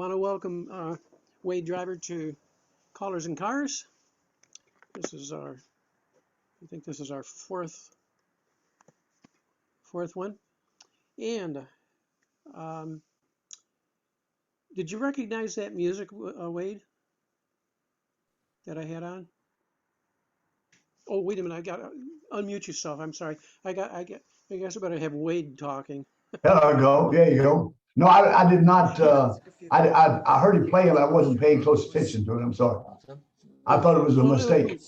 want to welcome Wade Driver to Callers and Cars. This is our, I think this is our fourth one. And did you recognize that music, Wade, that I had on? Oh, wait a minute! I got unmute yourself. I'm sorry. I guess I better have Wade talking. There I go. There you go. No, I did not. I heard you playing, but I wasn't paying close attention to it. I'm sorry. I thought it was a mistake.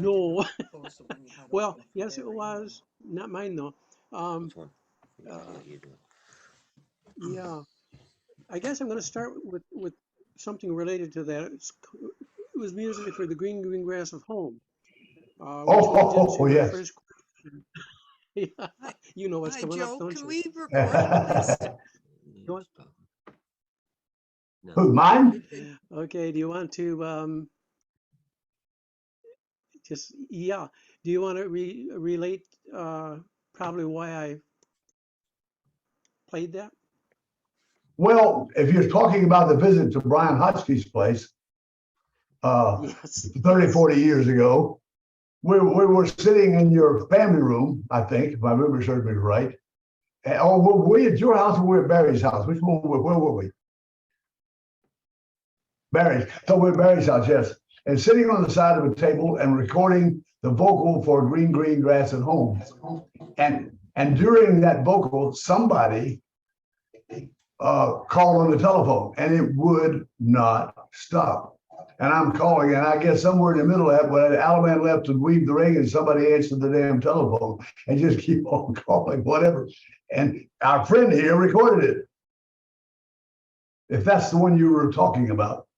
No. Well, yes, it was. Not mine though. Yeah. I guess I'm going to start with something related to that. It was music for the Green Grass of Home. Yes. First question. Yeah, you know what's coming up, don't can you? we record this? Who, mine? Okay, do you want to do you want to relate probably why I played that? Well, if you're talking about the visit to Brian Hotchkiss' place, Yes. 30, 40 years ago, we were sitting in your family room, I think, if my memory serves me right. Oh, were we at your house or were we at Barry's house? Which one? Where were we? Barry's. So we're at Barry's house, yes. And sitting on the side of a table and recording the vocal for Green Grass at Home. And during that vocal, somebody called on the telephone and it would not stop. And I'm calling, and I guess somewhere in the middle of that, when Alaman left to weave the ring, and somebody answered the damn telephone and just keep on calling, whatever. And our friend here recorded it. If that's the one you were talking about.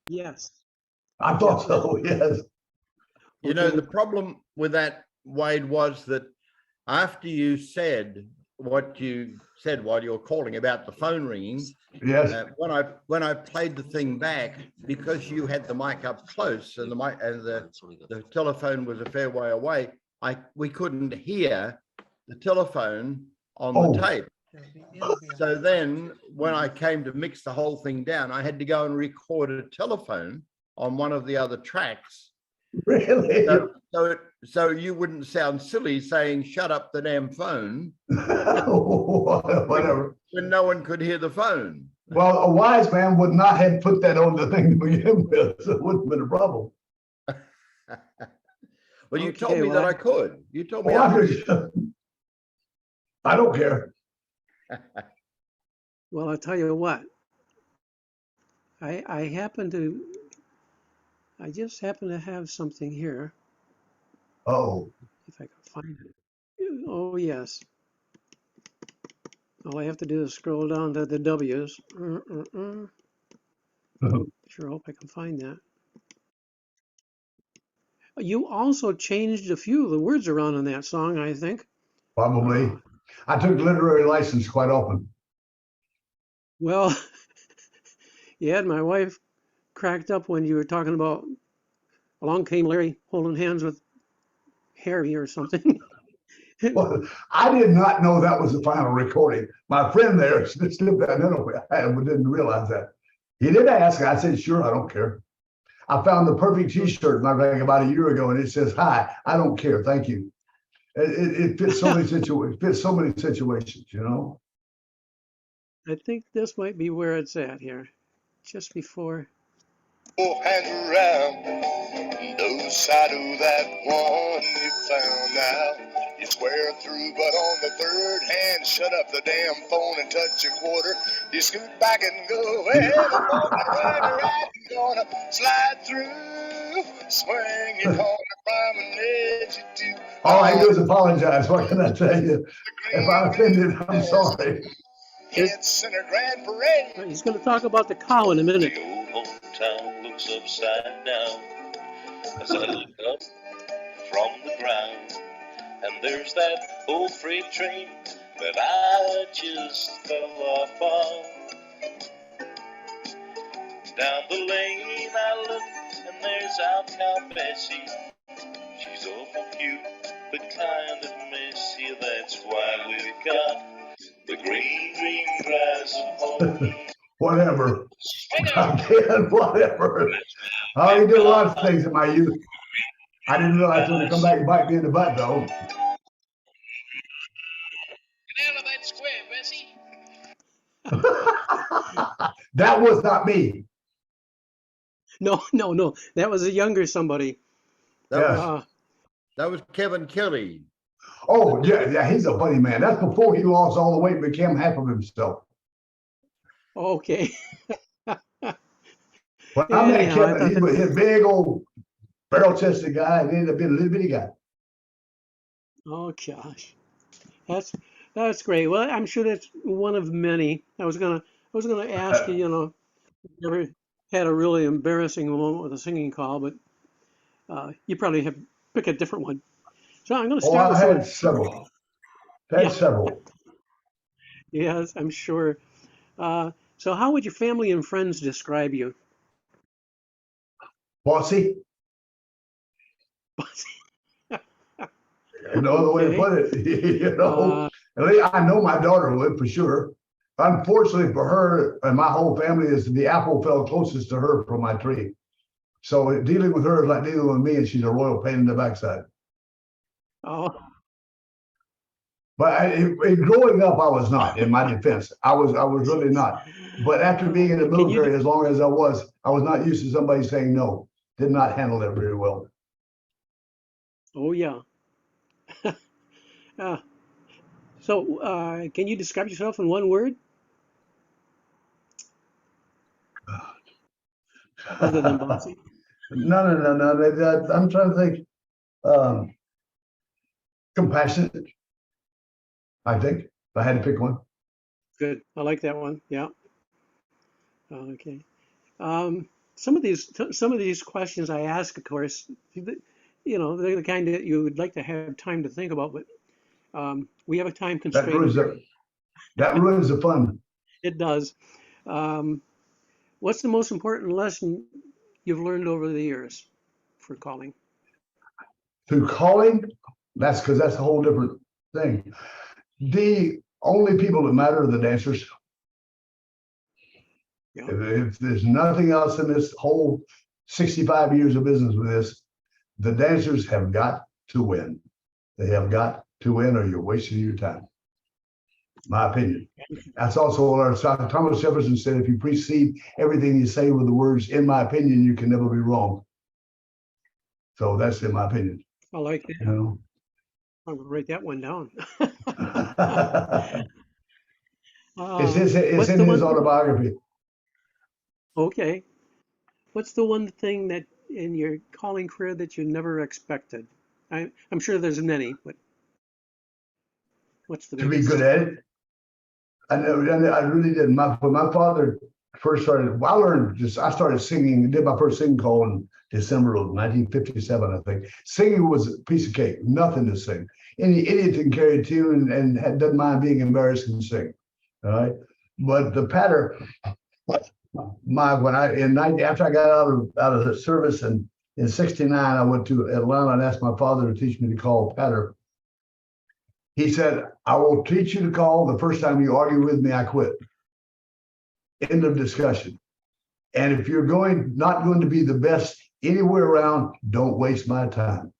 Yes. I thought so, yes. You know, the problem with that, Wade, was that after you said what you said while you were calling about the phone ringing, yes. When I played the thing back, because you had the mic up close and the telephone was a fair way away, we couldn't hear the telephone on the tape. So then when I came to mix the whole thing down, I had to go and record a telephone on one of the other tracks. Really? So you wouldn't sound silly saying, shut up the damn phone. Whatever. When no one could hear the phone. Well, a wise man would not have put that on the thing to begin with, so it wouldn't have been a problem. Well, you told me that I could. You told me I don't care. Well, I'll tell you what. I just happen to have something here. Oh. If I can find it. Oh, yes. All I have to do is scroll down to the W's. Sure hope I can find that. You also changed a few of the words around in that song, I think. Probably. I took literary license quite often. Well, yeah, my wife cracked up when you were talking about along came Larry holding hands with Harry or something. Well, I did not know that was the final recording. My friend there slipped that in. I didn't realize that. He did ask. I said, sure, I don't care. I found the perfect T-shirt, about a year ago, and it says, hi, I don't care, thank you. It fits so many situations, you know? I think this might be where it's at here, just before. Hands around no side of that one you found out. You swear through, but on the third hand, shut up the damn phone and touch a quarter. You scoot back and go, well, the right, gonna slide through, swing your corner from an edge to all I do is apologize. What can I tell you? If I offended, I'm sorry. It's in a grand parade. He's going to talk about the cow in a minute. The old hometown looks upside down as I look up from the ground, and there's that old freight train that I just fell off on. Down the lane I look, and there's our cow Bessie. She's awful cute, but kind of messy. That's why we've got the green grass of home. whatever. Swing it. I did, whatever. Oh, he did a lot of things in my youth. I didn't realize it would come back and bite me in the butt, though. Get out of that square, Bessie. That was not me. No, that was a younger somebody. That Yes. was that was Kevin Kelly. Oh, yeah, he's a funny man. That's before he lost all the weight and became half of himself. Okay. When I met Anyhow, I Kevin, thought he that- was a big old barrel-chested guy, and he ended up being a little bitty guy. Oh gosh, that's great. Well, I'm sure that's one of many. I was gonna ask you, if you ever had a really embarrassing moment with a singing call, but you probably have pick a different one. So I'm gonna Oh, start I with had someone. several. Yeah. Several. Yes, I'm sure. So how would your family and friends describe you? Bossy, no other way to Okay. put it. You know, Uh, at least I know my daughter would for sure. Unfortunately for her and my whole family, is the apple fell closest to her from my tree. So dealing with her is like dealing with me, and she's a royal pain in the backside. oh, But growing up, I was not. In my defense, I was really not. But after being in the Can you military as long as I was not used to somebody saying no. Did not handle that very well. oh yeah. Uh, so can you describe yourself in one word other than bossy? No. I'm trying to think. Compassionate, I think. If I had to pick one. Good. I like that one. Yeah. Okay. Some of these questions I ask, of course, they're the kind that you would like to have time to think about, but we have a time That ruins constraint. the fun. It does. Um, what's the most important lesson you've learned over the years for calling? Through calling, that's because that's a whole different thing. The only people that matter are the dancers. Yeah. If there's nothing else in this whole 65 years of business with this, the dancers have got to win. They have got to win, or you're wasting your time. My opinion. That's also what our Thomas Jefferson said: if you precede everything you say with the words "in my opinion," you can never be wrong. So that's in my opinion. I like that. You know. I'm gonna write that one down. It's What's in the his one? autobiography. Okay. What's the one thing that in your calling career that you never expected? I'm sure there's many, but what's the To be biggest? good at it. I really didn't. When my father first started, I started singing, did my first singing call in December of 1957, I think. Singing was a piece of cake, nothing to sing. Any idiot can carry a tune and doesn't mind being embarrassed and sing. All right. But the patter, after I got out of the service and in 69, I went to Atlanta and asked my father to teach me to call patter. He said, I will teach you to call. The first time you argue with me, I quit. End of discussion. And if you're not going to be the best anywhere around, don't waste my time.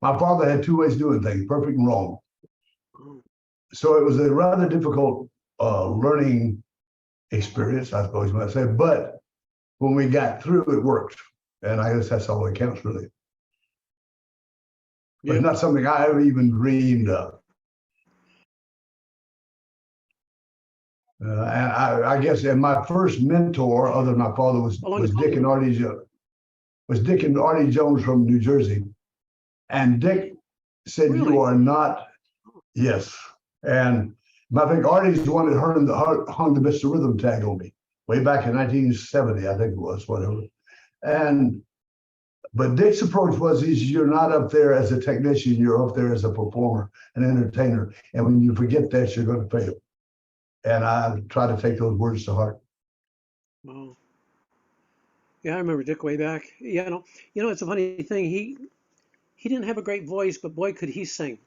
My father had two ways of doing things, perfect and wrong. So it was a rather difficult learning experience, I suppose you might say. But when we got through, it worked. And I guess that's all that counts, really. But Yeah. it's not something I ever even dreamed of. And I guess, and my first mentor, other than my father, was Dick and Artie Jones from New Jersey. And Dick said, Really? "You are not." Yes. And I think Artie's the one that hung the Mr. Rhythm tag on me way back in 1970, I think it was, whatever. But Dick's approach was, you're not up there as a technician, you're up there as a performer, an entertainer. And when you forget that, you're going to fail. And I try to take those words to heart. Wow. Yeah, I remember Dick way back. It's a funny thing. He didn't have a great voice, but boy, could he sing.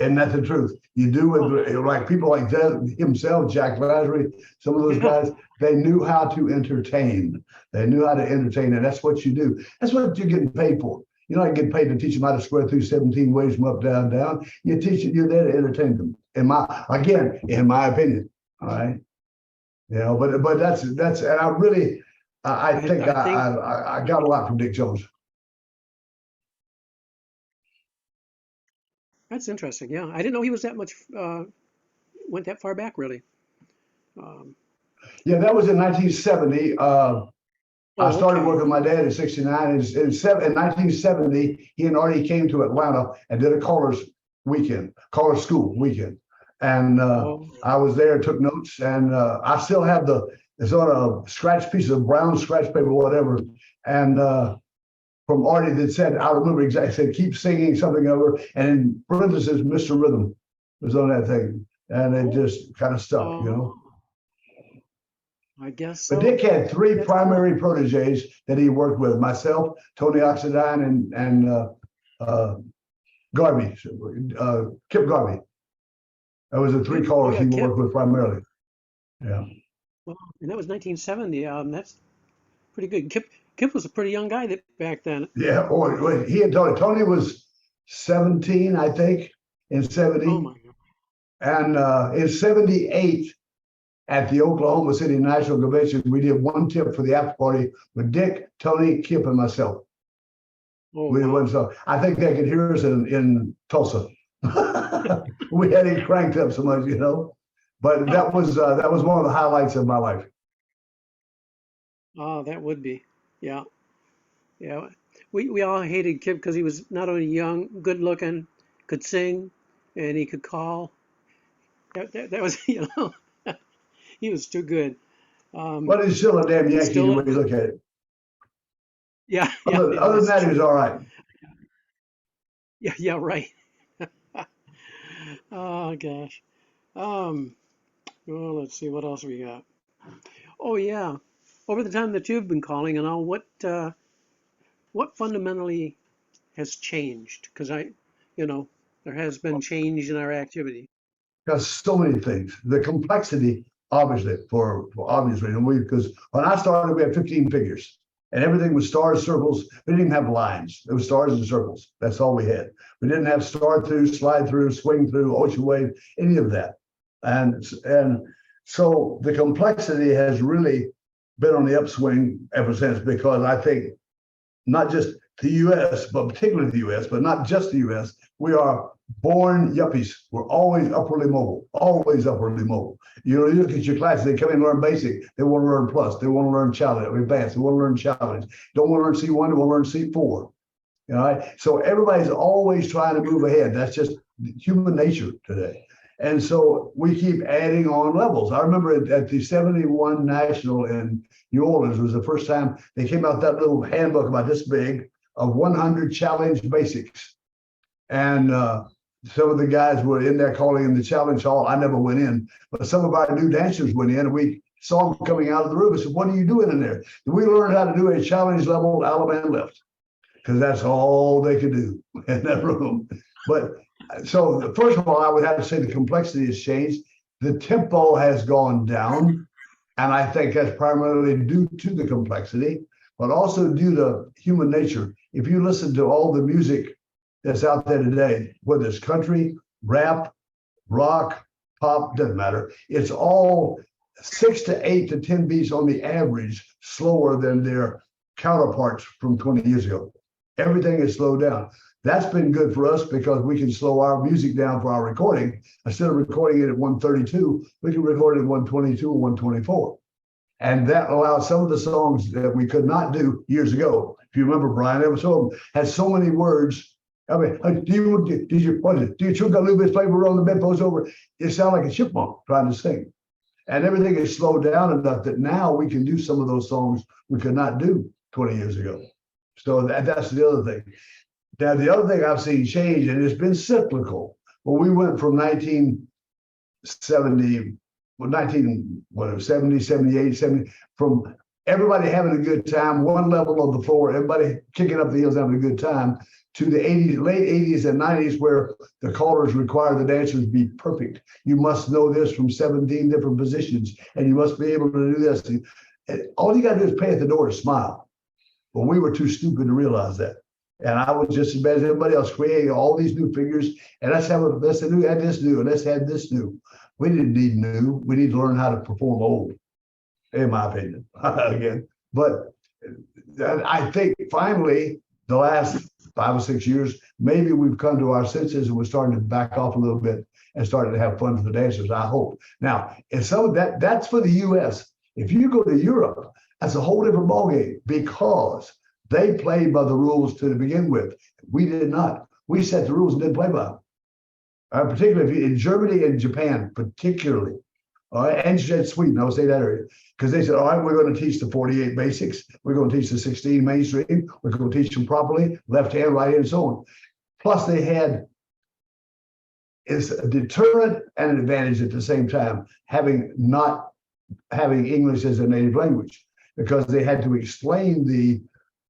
And that's the truth. You do with like people like that himself, Jack Lazary, some of those guys, they knew how to entertain. They knew how to entertain, and that's what you do. That's what you're getting paid for. You're not getting paid to teach them how to square through 17 ways from up, down, down. You're there to entertain them. In my opinion. All right. You know, but that's and I really I think I got a lot from Dick Jones. That's interesting. Yeah, I didn't know he was that much, went that far back, really. Yeah, that was in 1970. I started okay. working with my dad in 69. In 1970, he and Artie came to Atlanta and did a callers school weekend. And I was there, took notes, and I still have it's on a scratch piece of brown scratch paper, whatever. And from Artie that said, I remember exactly, said, keep singing something over. And in parentheses, Mr. Rhythm was on that thing. And it just kind of stuck, you know. I guess so. But Dick had three That's primary proteges that he worked with: myself, Tony Oxidine, and Garvey, Kip Garvey. That was the three callers he worked with primarily. Yeah. Well, and that was 1970. That's pretty good. Kip was a pretty young guy back then. Yeah. Or he and Tony was 17, I think, in 70. Oh my God. And in 78, at the Oklahoma City National Convention, we did one tip for the after party with Dick, Tony, Kip, and myself. Oh, We did wow. one song. I think they could hear us in Tulsa. We had it cranked up so much, you know. But that was one of the highlights of my life. Oh, that would be. Yeah. Yeah. We all hated Kip because he was not only young, good looking, could sing, and he could call. That was, you know, he was too good. But he's still a damn Yankee Still the way you look at it. Yeah. Other than that, he was all right. Yeah, right. Oh gosh. Well, let's see what else we got. Oh yeah. Over the time that you've been calling and all, what fundamentally has changed? Because there has been change in our activity. Got so many things. The complexity, obviously, for obvious reason. Because when I started, we had 15 figures, and everything was stars, circles. We didn't even have lines. It was stars and circles. That's all we had. We didn't have star through, slide through, swing through, ocean wave, any of that. And so the complexity has really been on the upswing ever since, because I think not just the U.S., but particularly the U.S., but not just the U.S., we are born yuppies. We're always upwardly mobile, always upwardly mobile. You look at your classes, they come in and learn basic. They want to learn plus. They want to learn challenge, advanced. They want to learn challenge. Don't want to learn C1, they want to learn C4. You know, so everybody's always trying to move ahead. That's just human nature today. And so we keep adding on levels. I remember at the 71 National in New Orleans was the first time they came out that little handbook about this big of 100 challenge basics. And some of the guys were in there calling in the challenge hall. I never went in, but some of our new dancers went in, and we saw them coming out of the room. I said, "What are you doing in there?" And we learned how to do a challenge level Alabama lift, because that's all they could do in that room. But so first of all, I would have to say the complexity has changed. The tempo has gone down, and I think that's primarily due to the complexity, but also due to human nature. If you listen to all the music that's out there today, whether it's country, rap, rock, pop, doesn't matter. It's all 6 to 8 to 10 beats on the average slower than their counterparts from 20 years ago. Everything is slowed down. That's been good for us because we can slow our music down for our recording. Instead of recording it at 132, we can record it at 122 or 124. And that allows some of the songs that we could not do years ago. If you remember, Brian, there was had so many words. I mean, do you chew a little bit of flavor on the bedpost over? It sounds like a chipmunk trying to sing. And everything is slowed down enough that now we can do some of those songs we could not do 20 years ago. So that's the other thing. Now, the other thing I've seen change, and it's been cyclical. Well, we went from 1970, 78, 70, from everybody having a good time, one level of the floor, everybody kicking up the heels, having a good time, to the 80s, late 80s and 90s, where the callers require the dancers be perfect. You must know this from 17 different positions, and you must be able to do this. And all you got to do is pay at the door and smile. But we were too stupid to realize that. And I was just as bad as everybody else, creating all these new figures. And let's add this new, and let's add this new. We didn't need new. We need to learn how to perform old, in my opinion, again. But I think finally, the last 5 or 6 years, maybe we've come to our senses and we're starting to back off a little bit and starting to have fun for the dancers, I hope. Now, and some of that's for the US. If you go to Europe, that's a whole different ballgame, because they played by the rules to begin with. We did not. We set the rules and didn't play by them. Particularly in Germany and Japan, particularly. And Sweden, I would say that area. Because they said, all right, we're going to teach the 48 basics. We're going to teach the 16 mainstream. We're going to teach them properly, left hand, right hand, and so on. Plus, they had it's a deterrent and an advantage at the same time, not having English as a native language, because they had to explain the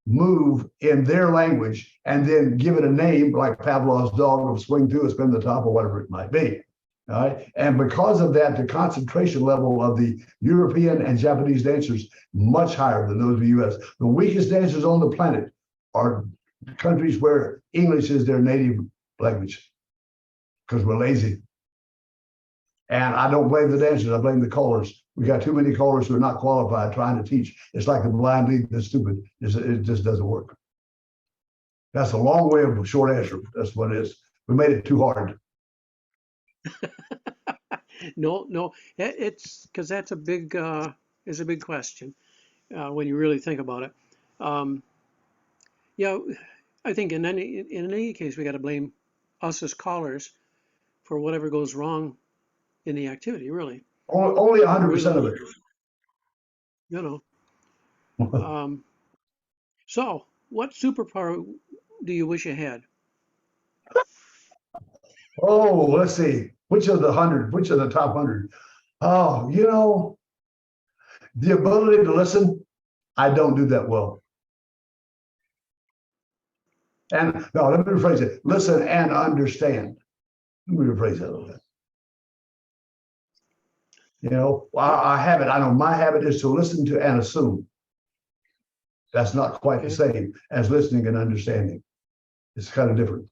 move in their language and then give it a name like Pavlov's dog or swing through or spin the top or whatever it might be. All right. And because of that, the concentration level of the European and Japanese dancers much higher than those of the US. The weakest dancers on the planet are countries where English is their native language, because we're lazy. And I don't blame the dancers, I blame the callers. We got too many callers who are not qualified trying to teach. It's like the blind leading the stupid. It just doesn't work. That's a long way of a short answer. That's what it is. We made it too hard. No, it's because that's a big question when you really think about it. Yeah, I think in any case we got to blame us as callers for whatever goes wrong in the activity. Really, only 100% of it. You know. So, what superpower do you wish you had? Oh, let's see. Which of the top 100? Oh, the ability to listen. I don't do that well. And no, let me rephrase it. Listen and understand. Let me rephrase that a little bit. I have it. I know my habit is to listen to and assume. That's not quite the same as listening and understanding. It's kind of different.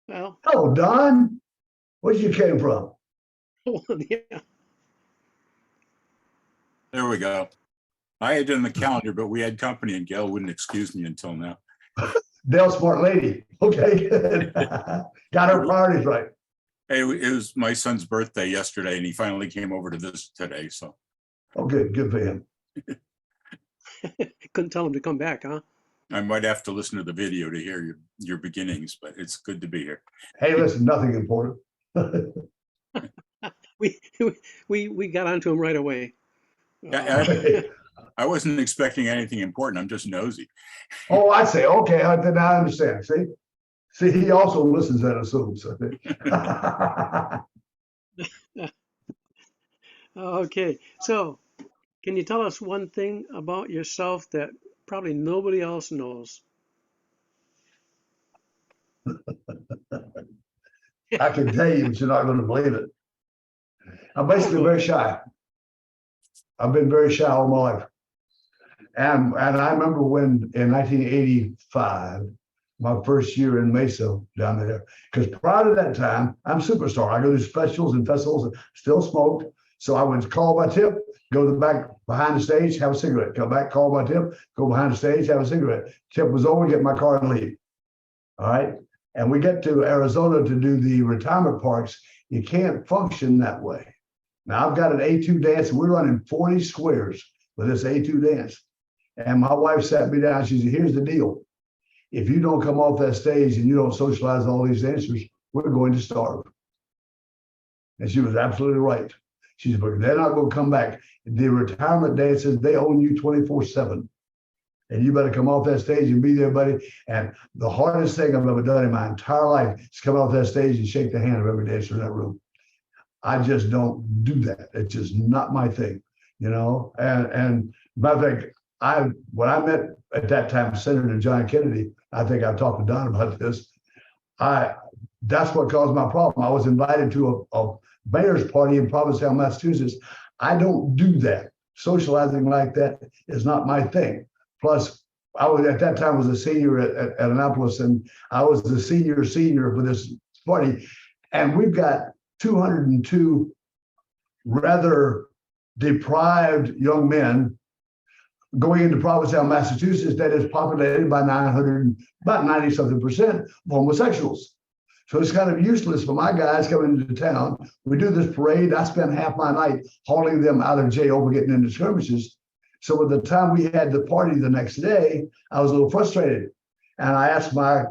Well, hello, Don. Where you came from? Yeah. There we go. I had it in the calendar, but we had company and Gail wouldn't excuse me until now. Dale, smart lady. Okay. Got her priorities right. Hey, it was my son's birthday yesterday and he finally came over to visit today. So. Oh, good for him. Couldn't tell him to come back, huh? I might have to listen to the video to hear your beginnings, but it's good to be here. Hey, listen, nothing important. we got onto him right away. I wasn't expecting anything important. I'm just nosy. Oh, I say, okay, then I understand. See, he also listens and assumes. Okay, so can you tell us one thing about yourself that probably nobody else knows? I can tell you, but you're not going to believe it. I'm basically very shy. I've been very shy all my life. And I remember when in 1985, my first year in Mesa down there, because prior to that time, I'm superstar. I go to specials and festivals and still smoked. So I would call my tip, go to the back behind the stage, have a cigarette, come back, call my tip, go behind the stage, have a cigarette. Tip was over, get my car and leave. All right. And we get to Arizona to do the retirement parks. You can't function that way. Now I've got an A2 dance and we're running 40 squares with this A2 dance. And my wife sat me down. She said, here's the deal. If you don't come off that stage and you don't socialize all these dancers, we're going to starve. And she was absolutely right. She said, but they're not going to come back. The retirement dances, they own you 24/7. And you better come off that stage and be there, buddy. And the hardest thing I've ever done in my entire life is come off that stage and shake the hand of every dancer in that room. I just don't do that. It's just not my thing, And Matter of fact, when I met at that time Senator John Kennedy, I think I've talked to Don about this. That's what caused my problem. I was invited to a mayor's party in Provincetown, Massachusetts. I don't do that. Socializing like that is not my thing. Plus, I was at that time was a senior at Annapolis, and I was the senior for this party, and we've got 202 rather deprived young men going into Provincetown, Massachusetts, that is populated by 900, about 90 something percent of homosexuals. So it's kind of useless for my guys coming into town. We do this parade. I spend half my night hauling them out of jail for getting into skirmishes. So by the time we had the party the next day, I was a little frustrated. And I asked my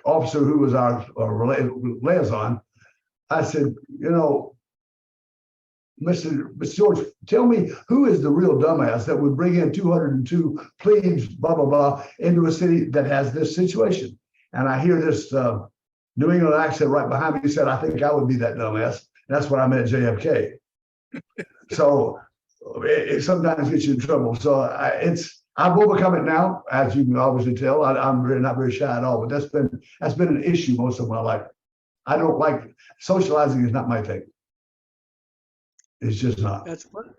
officer, who was our liaison, I said, you know, Mr. George, tell me, who is the real dumbass that would bring in 202 plebes, blah, blah, blah, into a city that has this situation? And I hear this New England accent right behind me. He said, I think I would be that dumbass. That's when I met JFK. So it sometimes gets you in trouble. So I've overcome it now, as you can obviously tell. I'm not very shy at all, but that's been an issue most of my life. I don't like socializing. Is not my thing. It's just not. That's funny.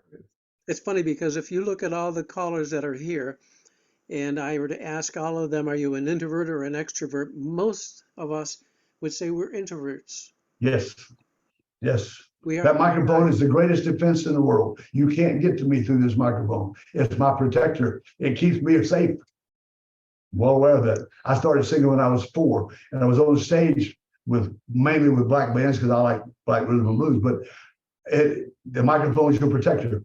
It's funny because if you look at all the callers that are here, and I were to ask all of them, are you an introvert or an extrovert? Most of us would say we're introverts. Yes. We are. That microphone is the greatest defense in the world. You can't get to me through this microphone. It's my protector. It keeps me safe. I'm well aware of that. I started singing when I was 4, and I was on stage mainly with black bands because I like black rhythm and blues. But the microphone is your protector,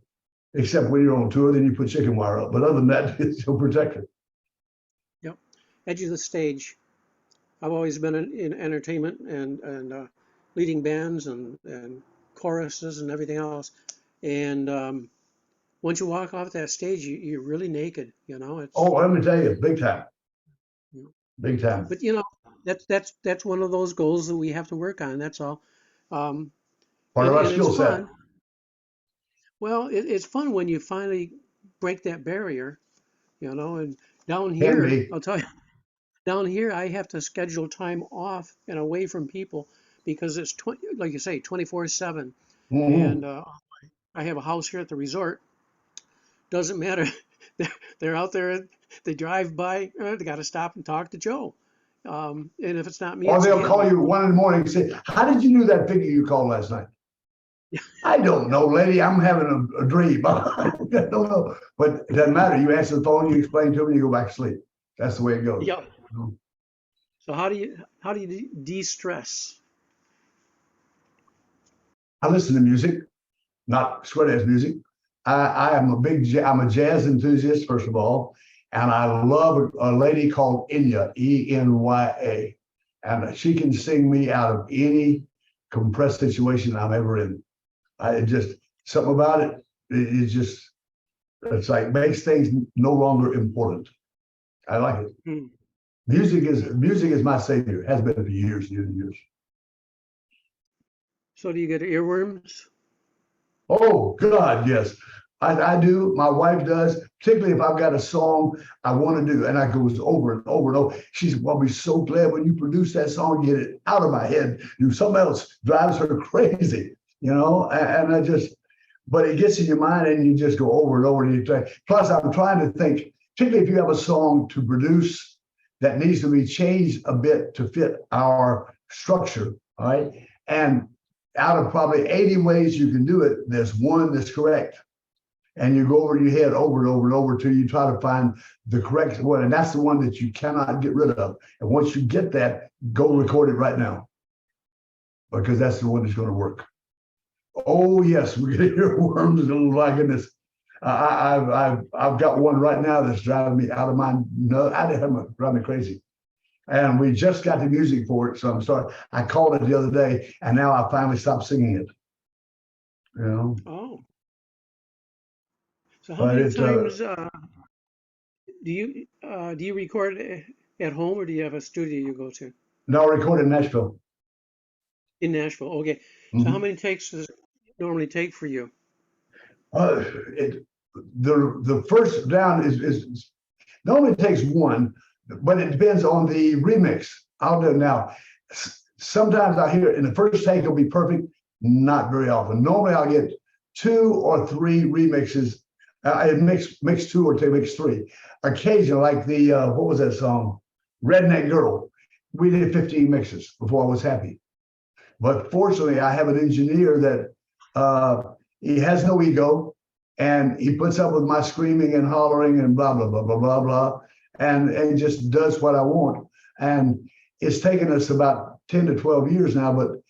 except when you're on tour, then you put chicken wire up. But other than that, it's your protector. Yep. Edge of the stage. I've always been in entertainment and leading bands and choruses and everything else. And once you walk off that stage, you're really naked, you know. Let me tell you, big time. Yeah. Big time. But you know, that's one of those goals that we have to work on. That's all. Part of our skill set. Well, it's fun when you finally break that barrier, you know. And down here, I'll tell you, down here I have to schedule time off and away from people because it's like you say, 24/7. And I have a house here at the resort. Doesn't matter. They're out there. They drive by. They got to stop and talk to Joe. And if it's not me, or they'll call you 1 in the morning and say, "How did you know that figure you called last night?" I don't know, lady. I'm having a dream. I don't know. But it doesn't matter. You answer the phone, you explain to them, and you go back to sleep. That's the way it goes. Yep. So how do you de-stress? I listen to music, not sweat-ass music. I'm a jazz enthusiast, first of all, and I love a lady called Enya, Enya, and she can sing me out of any compressed situation I'm ever in. Something about it, it's like makes things no longer important. I like it. Music is my savior. Has been for years and years. So do you get earworms? Oh God, yes. I do. My wife does, particularly if I've got a song I want to do, and I goes over and over and over. She's probably so glad when you produce that song, get it out of my head. Do something else drives her crazy, you know. But it gets in your mind, and you just go over and over. And you try. Plus, I'm trying to think, particularly if you have a song to produce that needs to be changed a bit to fit our structure, all right? And out of probably 80 ways you can do it, there's one that's correct. And you go over your head over and over and over till you try to find the correct one. And that's the one that you cannot get rid of. And once you get that, go record it right now, because that's the one that's going to work. Oh yes, we're going to hear worms. Oh my goodness. I've got one right now that's driving me out of my driving me crazy. And we just got the music for it, so I'm sorry. I called it the other day, and now I finally stopped singing it. You know. Oh. So how many times do you record at home, or do you have a studio you go to? No, I record in Nashville. In Nashville, okay. So how many takes does it normally take for you? It, the first down is normally it takes one, but it depends on the remix. I'll do it now. Sometimes I hear it in the first take, it'll be perfect. Not very often. Normally I'll get 2 or 3 remixes. I mix 2 or 2, mix 3. Occasionally, like the what was that song? Redneck Girl. We did 15 mixes before I was happy. But fortunately, I have an engineer that he has no ego, and he puts up with my screaming and hollering and blah blah blah blah blah blah, and just does what I want. And it's taken us about 10 to 12 years now, but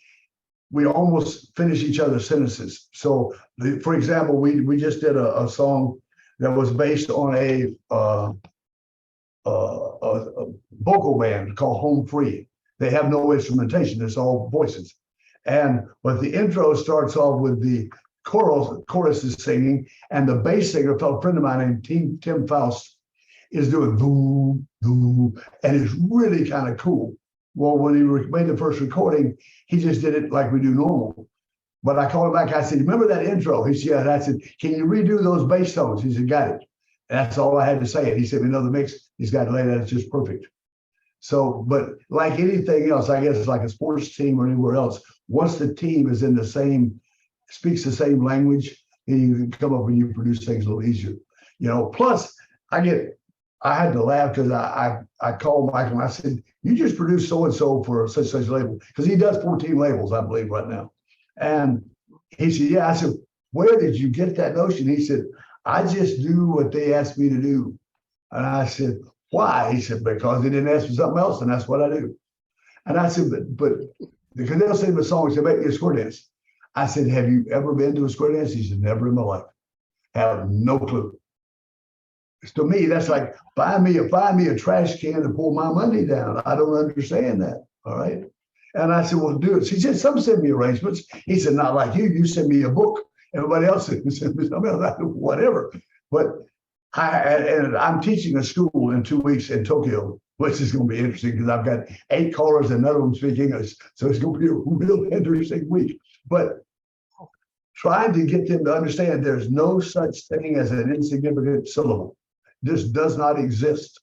we almost finish each other's sentences. So, for example, we just did a song that was based on a vocal band called Home Free. They have no instrumentation; it's all voices. But the intro starts off with the chorus is singing, and the bass singer, a friend of mine named Tim Faust, is doing boom, boom, and it's really kind of cool. Well, when he made the first recording, he just did it like we do normal. But I called him back. I said, "Remember that intro?" He said, "Yeah." I said, "Can you redo those bass tones?" He said, "Got it." And that's all I had to say. And he sent me another mix. He's got it later. It's just perfect. So, but like anything else, I guess it's like a sports team or anywhere else. Once the team is in the same, speaks the same language, then you can come up and you produce things a little easier. Plus I had to laugh because I called Michael and I said, "You just produced so-and-so for such label." Because he does 14 labels, I believe, right now. And he said, "Yeah." I said, "Where did you get that notion?" He said, "I just do what they asked me to do." And I said, "Why?" He said, "Because they didn't ask for something else, and that's what I do." And I said, but because they'll sing the song, say, "Make me a square dance." I said, "Have you ever been to a square dance?" He said, "Never in my life. Have no clue." To me, that's like find me a trash can to pour my money down. I don't understand that. All right. And I said, "Well, do it." He said, "Some send me arrangements." He said, "Not like you. You send me a book. Everybody else send me something, whatever." But I'm teaching a school in 2 weeks in Tokyo, which is going to be interesting because I've got 8 callers and none of them speak English. So it's going to be a real interesting week. But trying to get them to understand there's no such thing as an insignificant syllable. This does not exist.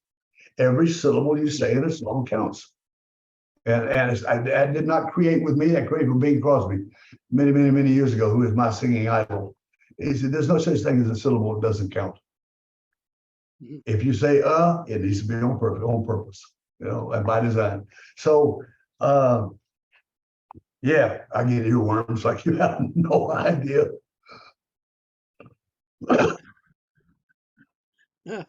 Every syllable you say in a song counts. And I did not create with me. I created with Bing Crosby many, many, many years ago, who is my singing idol. He said, "There's no such thing as a syllable that doesn't count. If you say it needs to be on purpose, and by design." So yeah, I get earworms like you have no idea. Yeah.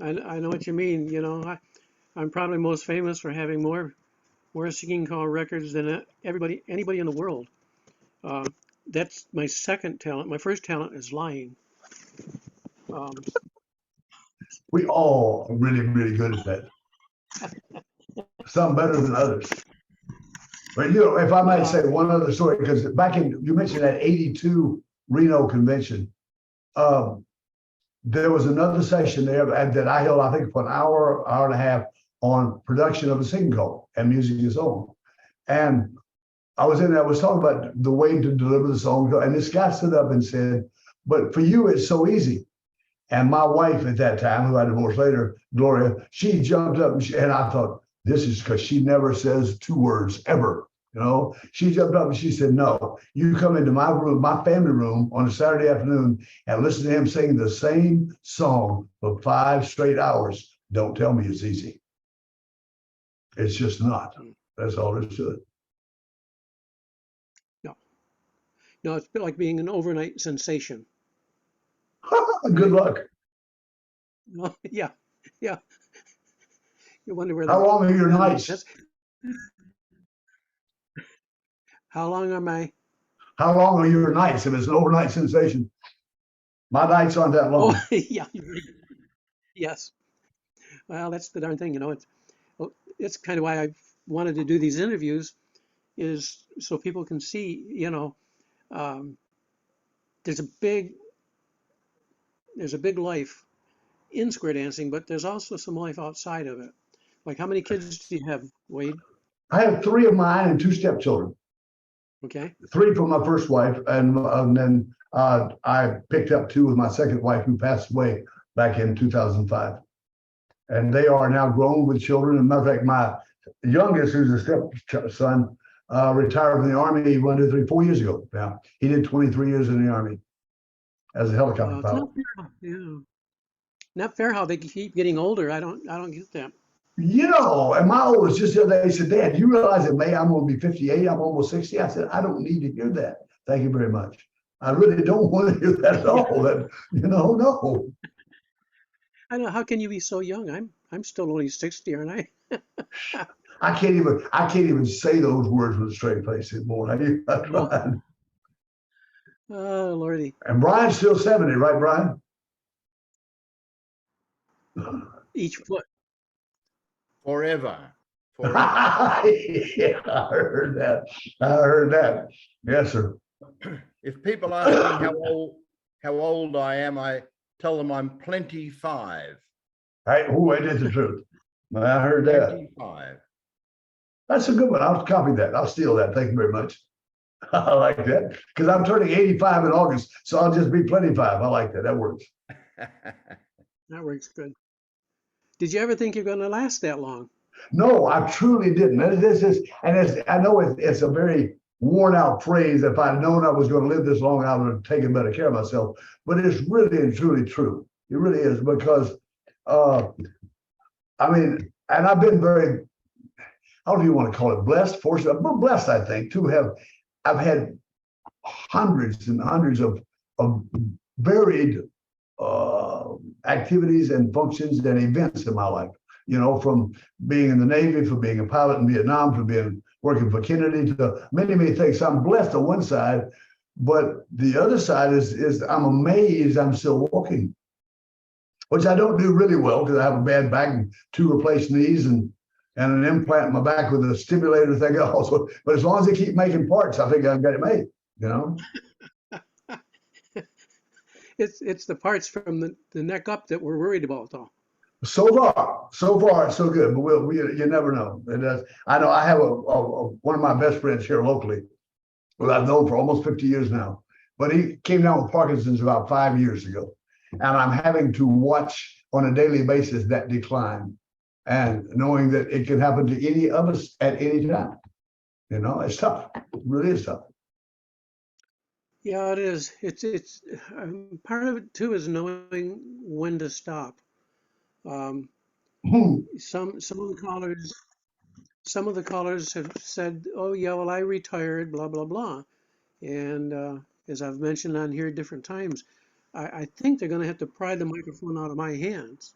I know what you mean. I'm probably most famous for having more singing call records than anybody in the world. That's my second talent. My first talent is lying. We all are really, really good at that. Some better than others. But if I might say one other story, because you mentioned that 82 Reno convention. There was another session there that I held, I think, for an hour and a half on production of a singing call and music and song. And I was talking about the way to deliver the song. And this guy stood up and said, "But for you, it's so easy." And my wife at that time, who I divorced later, Gloria, she jumped up and I thought, this is because she never says 2 words ever. She jumped up and she said, "No, you come into my room, my family room on a Saturday afternoon and listen to him sing the same song for 5 straight hours. Don't tell me it's easy. It's just not." That's all there is to it. No, it's a bit like being an overnight sensation. Good luck. Yeah. You wonder where. How long are your nights? How long am I? How long are your nights if it's an overnight sensation? My nights aren't that long. Oh, yeah. Yes. Well, that's the darn thing, It's kind of why I wanted to do these interviews, is so people can see, there's a big life in square dancing, but there's also some life outside of it. Like, how many kids do you have, Wade? I have 3 of mine and 2 stepchildren. Okay. 3 from my first wife, and then I picked up two with my second wife who passed away back in 2005. And they are now grown with children. As a matter of fact, my youngest, who's a stepson, retired from the Army 4 years ago. Now, he did 23 years in the Army as a helicopter It's pilot. not fair. Yeah. Not fair how they keep getting older. I don't get that. You know, and my oldest just the other day said, Dad, you realize in May I'm going to be 58, I'm almost 60. I said, I don't need to hear that. Thank you very much. I really don't want to hear that at all. That, no. I know. How can you be so young? I'm still only 60, aren't I? I can't even say those words with a straight face anymore. I No. tried. Oh, Lordy. And Brian's still 70, right, Brian? Each foot. Forever. Yeah, Forever. I heard that. I heard that. Yes, sir. If people ask me how old I am, I tell them I'm 25. Hey, oh, it is the truth. I heard that. 25. That's a good one. I'll copy that. I'll steal that. Thank you very much. I like that because I'm turning 85 in August, so I'll just be 25. I like that. That works. That works good. Did you ever think you're going to last that long? No, I truly didn't. I know it's a very worn out phrase. If I'd known I was going to live this long, I would have taken better care of myself. But it's really and truly true. It really is because, I mean, and I've been very, I don't know if you want to call it blessed, fortunate, but blessed, I think, I've had hundreds and hundreds of varied activities and functions and events in my life. You know, from being in the Navy, from being a pilot in Vietnam, from working for Kennedy, to many, many things. So I'm blessed on one side, but the other side is I'm amazed I'm still walking, which I don't do really well because I have a bad back and 2 replaced knees and an implant in my back with a stimulator thing also. But as long as they keep making parts, I think I've got it made, you know? It's the parts from the neck up that we're worried about, though. So far, so good. But you never know. I know I have one of my best friends here locally, who I've known for almost 50 years now. But he came down with Parkinson's about 5 years ago, and I'm having to watch on a daily basis that decline, and knowing that it can happen to any of us at any time. You know, it's tough. It really is tough. Yeah, it is. It's part of it too is knowing when to stop. Um, some of the callers have said, "Oh yeah, well I retired, blah blah blah," and as I've mentioned on here different times, I think they're going to have to pry the microphone out of my hands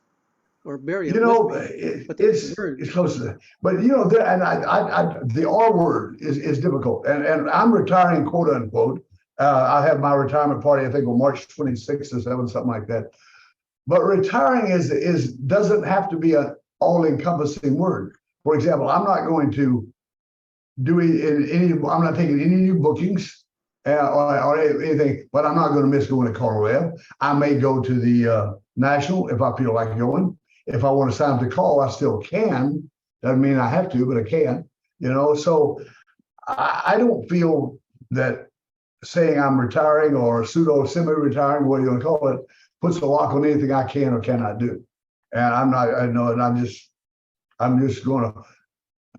or bury it You know, with me. But it's close to that. But you know, the R word is difficult, and I'm retiring, quote unquote. I have my retirement party, I think, on March 26th or 7th, something like that. But retiring doesn't have to be an all-encompassing word. For example, I'm not going to I'm not taking any new bookings or anything, but I'm not going to miss going to Colorado. I may go to the National if I feel like going. If I want to sign up to call, I still can. Doesn't mean I have to, but I can. You know, so I don't feel that saying I'm retiring or pseudo semi-retiring, what you want to call it, puts a lock on anything I can or cannot do. And I'm just going to,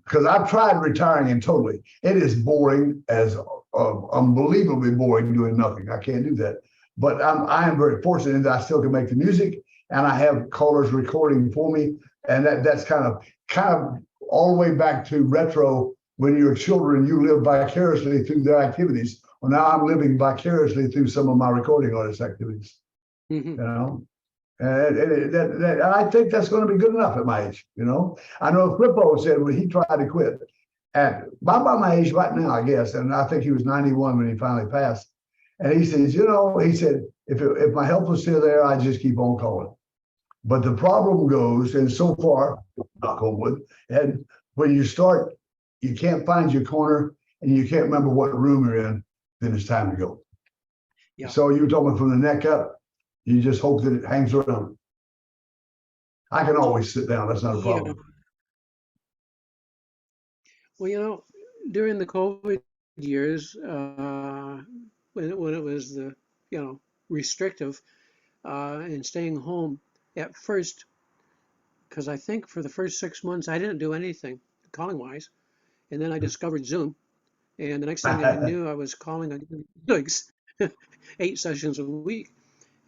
because I've tried retiring and totally, it is boring as unbelievably boring doing nothing. I can't do that. But I am very fortunate that I still can make the music, and I have callers recording for me. And that's kind of all the way back to retro. When you're children, you live vicariously through their activities. Well, now I'm living vicariously through some of my recording artist activities. mm-hmm. You know, and I think that's going to be good enough at my age. You know, I know Flippo said when he tried to quit at about my age right now, I guess, and I think he was 91 when he finally passed. And he says, he said, if my health was still there, I'd just keep on calling. But the problem goes, and so far, knock on wood, and when you start, you can't find your corner and you can't remember what room you're in, then it's time to go. Yeah. So you're talking from the neck up, you just hope that it hangs around. I can always sit down, that's not a problem. Well, during the COVID years, when it was the restrictive and staying home at first, because I think for the first 6 months I didn't do anything calling wise, and then I discovered Zoom, and the next thing I knew I was calling gigs, 8 sessions a week,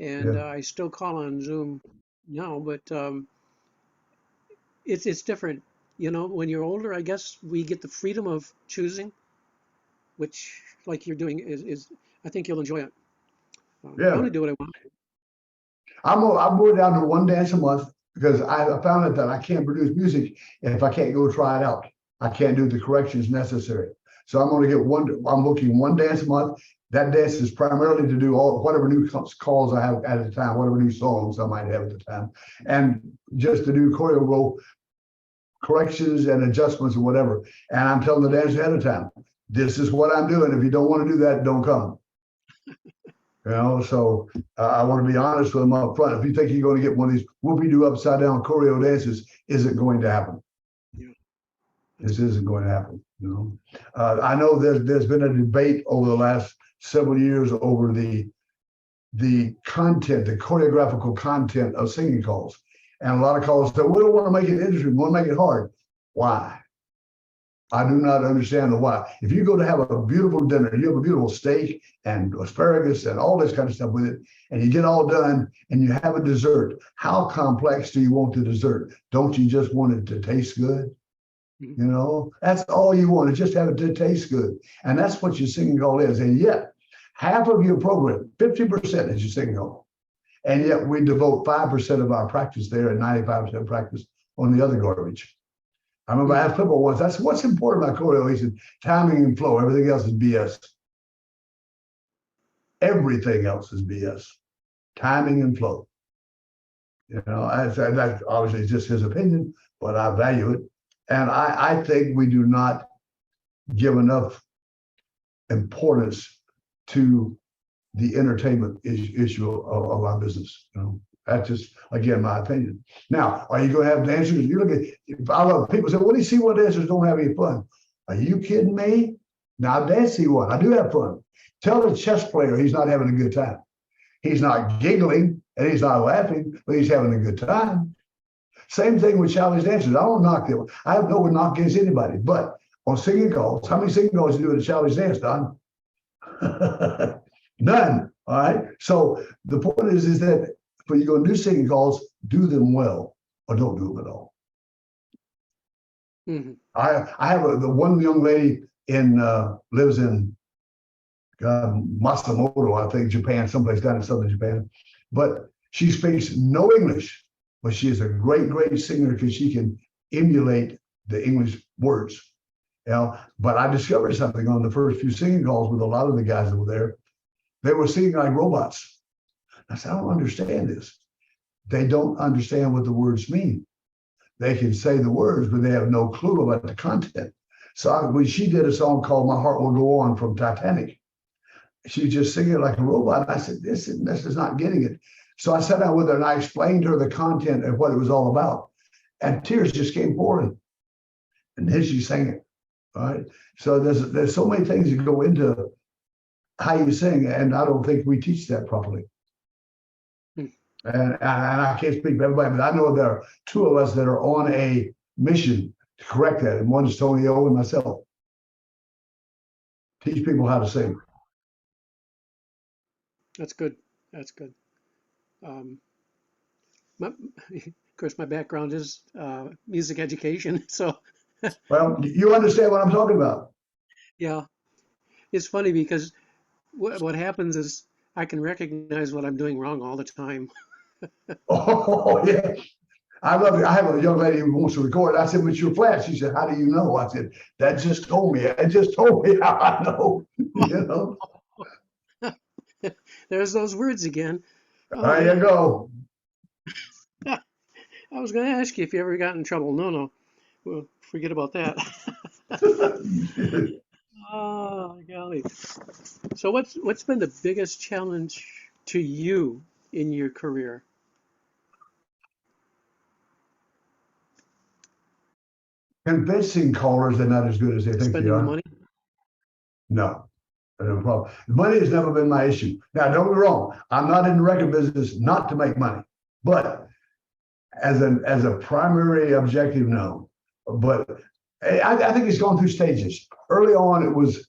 and Yeah. I still call on Zoom now, but it's different. When you're older, I guess we get the freedom of choosing, which, like you're doing, is I think you'll enjoy it. I want Yeah. to do what I want. I'm going down to one dance a month because I found out that I can't produce music if I can't go try it out. I can't do the corrections necessary. So I'm going to get I'm booking one dance a month. That dance is primarily to do whatever new calls I have at the time, whatever new songs I might have at the time, and just to do choreo corrections and adjustments or whatever. And I'm telling the dancers ahead of time, this is what I'm doing. If you don't want to do that, don't come. So I want to be honest with them up front. If you think you're going to get one of these whoopie-doo upside down choreo dances, isn't going to happen. Yeah. This isn't going to happen. I know there's been a debate over the last several years over the content, the choreographical content of singing calls, and a lot of calls say, "We don't want to make it interesting. We want to make it hard." Why? I do not understand the why. If you go to have a beautiful dinner, you have a beautiful steak and asparagus and all this kind of stuff with it, and you get all done and you have a dessert, how complex do you want the dessert? Don't you just want it to taste good? That's all you want, is just have it to taste good. And that's what your singing call is. And yet, half of your program, 50% is your singing call. And yet we devote 5% of our practice there and 95% practice on the other garbage. I remember I asked Flippo once, I said, "What's important about choreo?" He said, "Timing and flow. Everything else is BS." Everything else is BS. Timing and flow. That obviously is just his opinion, but I value it. And I think we do not give enough importance to the entertainment issue of our business. That's just, again, my opinion. Now, are you going to have dancers? You look at, I love people say, "Well, do you see what dancers don't have any fun?" Are you kidding me? Now, I dance see one. I do have fun. Tell the chess player he's not having a good time. He's not giggling and he's not laughing, but he's having a good time. Same thing with challenge dancers. I don't knock them. I have no knock against anybody. But on singing calls, how many singing calls you do at a challenge dance, Don? None. All right. So the point is that when you go do singing calls, do them well or don't do them at all. Mm-hmm. I have the one young lady lives in Masamoto, I think, Japan, someplace down in southern Japan, but she speaks no English, but she is a great, great singer because she can emulate the English words. But I discovered something on the first few singing calls with a lot of the guys that were there. They were singing like robots. I said, "I don't understand this." They don't understand what the words mean. They can say the words, but they have no clue about the content. So when she did a song called "My Heart Will Go On" from Titanic, she just singing like a robot. I said, this is not getting it. So I sat down with her and I explained to her the content and what it was all about. And tears just came pouring. And then she sang it. All right. So there's so many things that go into how you sing, and I don't think we teach that properly. And I can't speak for everybody, but I know there are two of us that are on a mission to correct that. And one is Tony O and myself. Teach people how to sing. That's good. That's good. Of course, my background is music education, so Well, you understand what I'm talking about. yeah, it's funny because what happens is I can recognize what I'm doing wrong all the time. Oh, yeah. I love it. I have a young lady who wants to record. I said, "What's your flat?" She said, "How do you know?" I said, "That just told me. It just told me how I know." There's those words again. There you go. I was going to ask you if you ever got in trouble. No. Well, forget about that. Oh, golly. So what's been the biggest challenge to you in your career? Convincing callers they're not as good as they think they Spending the are. money? No. No problem. Money has never been my issue. Now, don't get me wrong. I'm not in the record business not to make money, but as a primary objective, no. But I think it's gone through stages. Early on, it was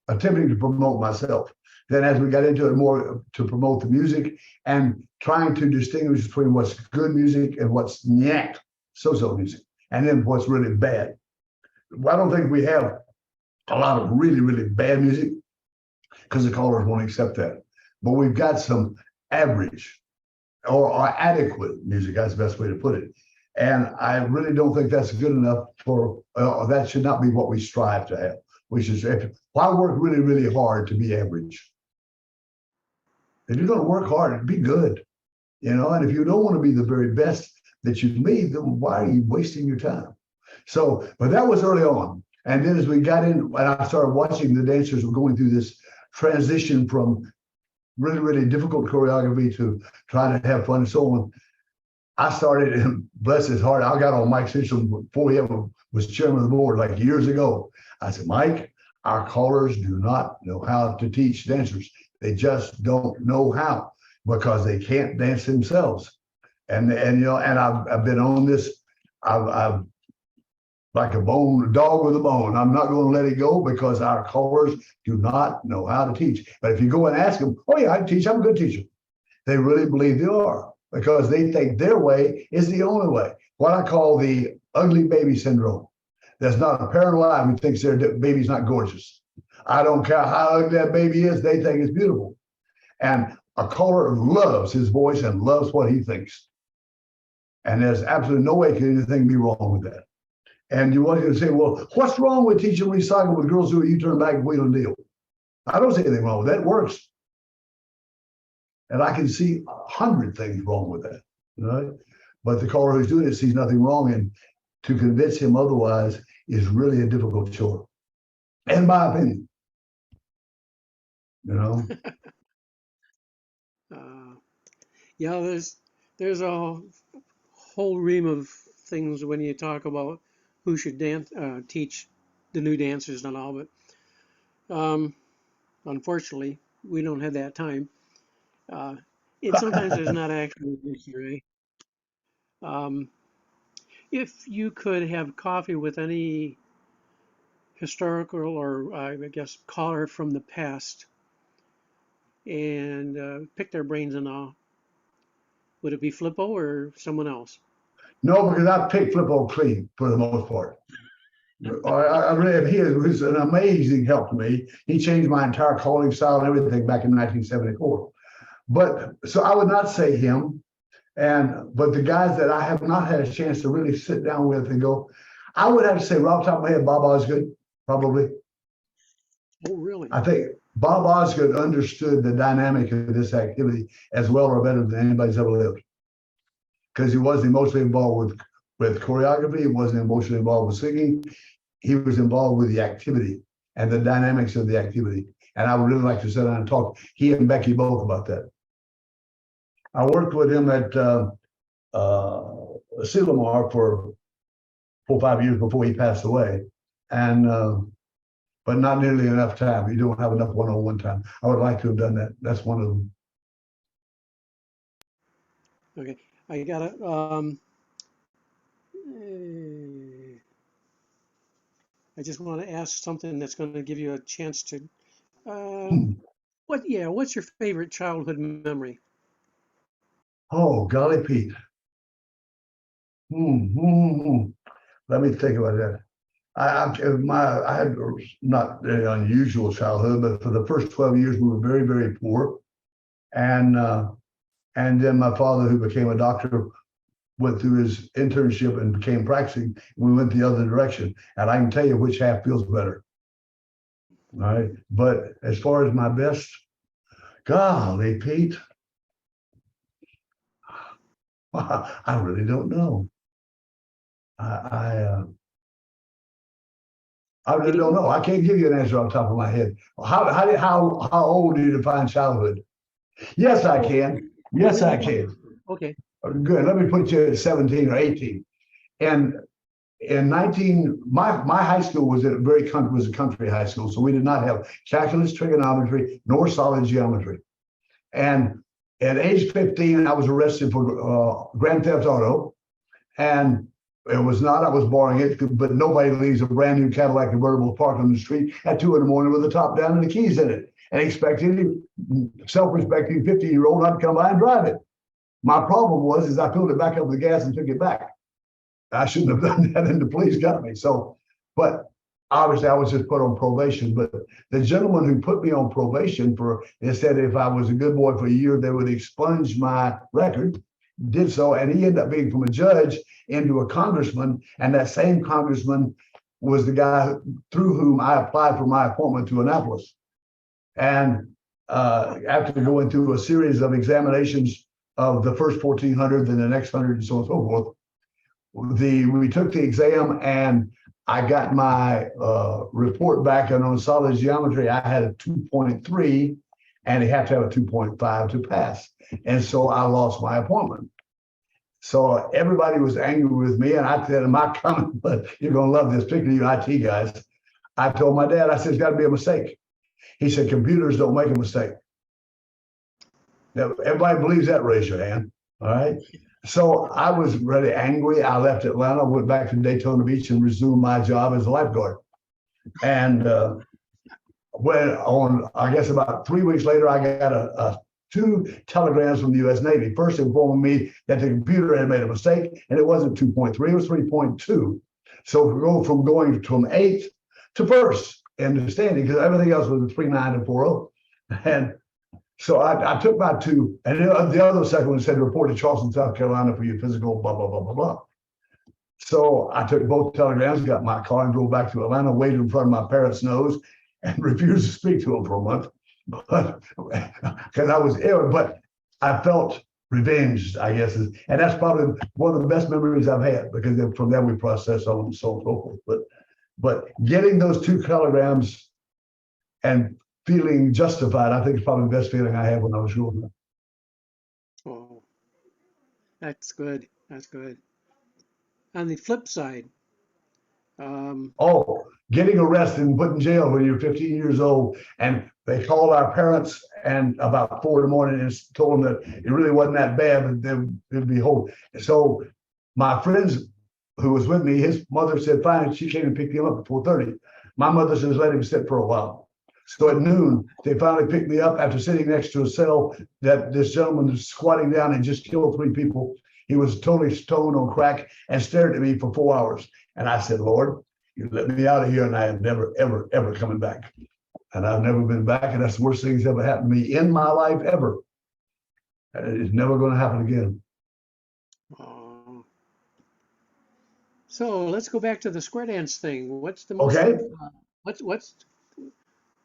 attempting to promote myself. Then as we got into it more to promote the music and trying to distinguish between what's good music and what's nyak, so-so music, and then what's really bad. Well, I don't think we have a lot of really, really bad music because the callers won't accept that. But we've got some average or adequate music. That's the best way to put it. And I really don't think that's good enough for, that should not be what we strive to have, which is, why work really, really hard to be average? If you're going to work hard, be good, and if you don't want to be the very best that you can be, then why are you wasting your time? So, but that was early on. And then as we got in, and I started watching the dancers were going through this transition from really, really difficult choreography to trying to have fun and so on. I started, and bless his heart, I got on Mike Cinchel before he ever was chairman of the board, like years ago. I said, Mike, our callers do not know how to teach dancers. They just don't know how because they can't dance themselves. And I've been on this. I've like a dog with a bone. I'm not going to let it go because our callers do not know how to teach. But if you go and ask them, oh yeah, I teach. I'm a good teacher. They really believe they are because they think their way is the only way. What I call the ugly baby syndrome. There's not a parent alive who thinks their baby's not gorgeous. I don't care how ugly that baby is. They think it's beautiful. And a caller loves his voice and loves what he thinks. And there's absolutely no way can anything be wrong with that. And you want to say, well, what's wrong with teaching recycle with girls who you turn back and wheel and deal? I don't see anything wrong with that. It works. And I can see 100 things wrong with that. Right? But the caller who's doing it sees nothing wrong. And to convince him otherwise is really a difficult chore. In my opinion. Yeah, there's a whole ream of things when you talk about who should teach the new dancers and all, but unfortunately, we don't have that time. And sometimes there's not actually an issue, eh? If you could have coffee with any historical or I guess caller from the past and pick their brains and all, would it be Flippo or someone else? No, because I picked Flippo clean for the most part. I really, he was an amazing help to me. He changed my entire calling style and everything back in 1974. But so I would not say him. But the guys that I have not had a chance to really sit down with and go, I would have to say, right off the top of my head, Bob Osgood, probably. Oh, really? I think Bob Osgood understood the dynamic of this activity as well or better than anybody's ever lived. Because he wasn't emotionally involved with choreography, he wasn't emotionally involved with singing. He was involved with the activity and the dynamics of the activity. And I would really like to sit down and talk, he and Becky both, about that. I worked with him at Silmar for 4 or 5 years before he passed away. But not nearly enough time. You don't have enough one-on-one time. I would like to have done that. That's one of them. Okay, I gotta, I just want to ask something that's going to give you a chance to, what's your favorite childhood memory? Oh, golly Pete. Let me think about that. I had not an unusual childhood, but for the first 12 years we were very, very poor, and then my father, who became a doctor, went through his internship and became practicing. We went the other direction, and I can tell you which half feels better. All right, but as far as my best, golly Pete, I really don't know. I really don't know. I can't give you an answer off the top of my head. How old do you define childhood? Yes, I can. Yes, I can. Okay. Good. Let me put you at 17 or 18. And my high school was was a country high school, so we did not have calculus, trigonometry, nor solid geometry. And at age 15, I was arrested for grand theft auto, and it was not, I was borrowing it, but nobody leaves a brand new Cadillac convertible parked on the street at 2 a.m. with the top down and the keys in it, and expect any self-respecting 50-year-old not to come by and drive it. My problem is I filled it back up with gas and took it back. I shouldn't have done that, and the police got me. So, but obviously I was just put on probation. But the gentleman who put me on probation they said if I was a good boy for a year, they would expunge my record. Did so, and he ended up being from a judge into a congressman, and that same congressman was the guy through whom I applied for my appointment to Annapolis. And after going through a series of examinations of the first 1,400, then the next 100, and so on and so forth, we took the exam, and I got my report back, and on solid geometry, I had a 2.3, and you have to have a 2.5 to pass. And so I lost my appointment. So everybody was angry with me, and I said, "Am I coming?" But you're going to love this, particularly you IT guys. I told my dad, I said, "It's got to be a mistake." He said, "Computers don't make a mistake." Now, everybody believes that, raise your hand. All right. So I was really angry. I left Atlanta, went back to Daytona Beach, and resumed my job as a lifeguard. And I guess about 3 weeks later, I got 2 telegrams from the U.S. Navy. First, informing me that the computer had made a mistake, and it wasn't 2.3, it was 3.2. So we go from going from 8th to 1st in the standing, because everything else was a 3.9 and 4.0. And so I took my 2, and the other second one said, "Report to Charleston, South Carolina for your physical, blah, blah, blah, blah, blah." So I took both telegrams, got my car, and drove back to Atlanta, waited in front of my parents' nose, and refused to speak to them for a month. But because I was ill, but I felt revenged, I guess. And that's probably one of the best memories I've had, because then from there we processed on and so on and so forth. But getting those 2 telegrams and feeling justified, I think is probably the best feeling I had when I was growing up. Oh, that's good. That's good. On the flip side, Getting arrested and put in jail when you're 15 years old, and they called our parents and about 4 a.m. and told them that it really wasn't that bad, but they'd be home. So my friends who was with me, his mother said, "Fine," she came and picked him up at 4:30. My mother says, "Let him sit for a while." So at noon, they finally picked me up after sitting next to a cell that this gentleman was squatting down and just killed 3 people. He was totally stoned on crack and stared at me for 4 hours. And I said, "Lord, you let me out of here," and I am never, ever, ever coming back. And I've never been back, and that's the worst thing that's ever happened to me in my life ever. And it's never going to happen again. So let's go back to the square dance thing. What's the most? Okay.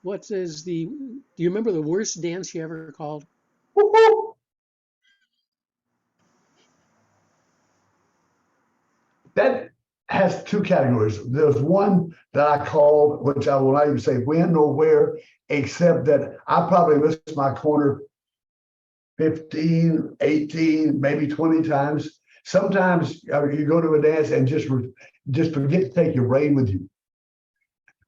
Do you remember the worst dance you ever called? Woo-hoo. That has 2 categories. There's one that I called, which I will not even say when nor where, except that I probably missed my corner 15, 18, maybe 20 times. Sometimes you go to a dance and just forget to take your brain with you.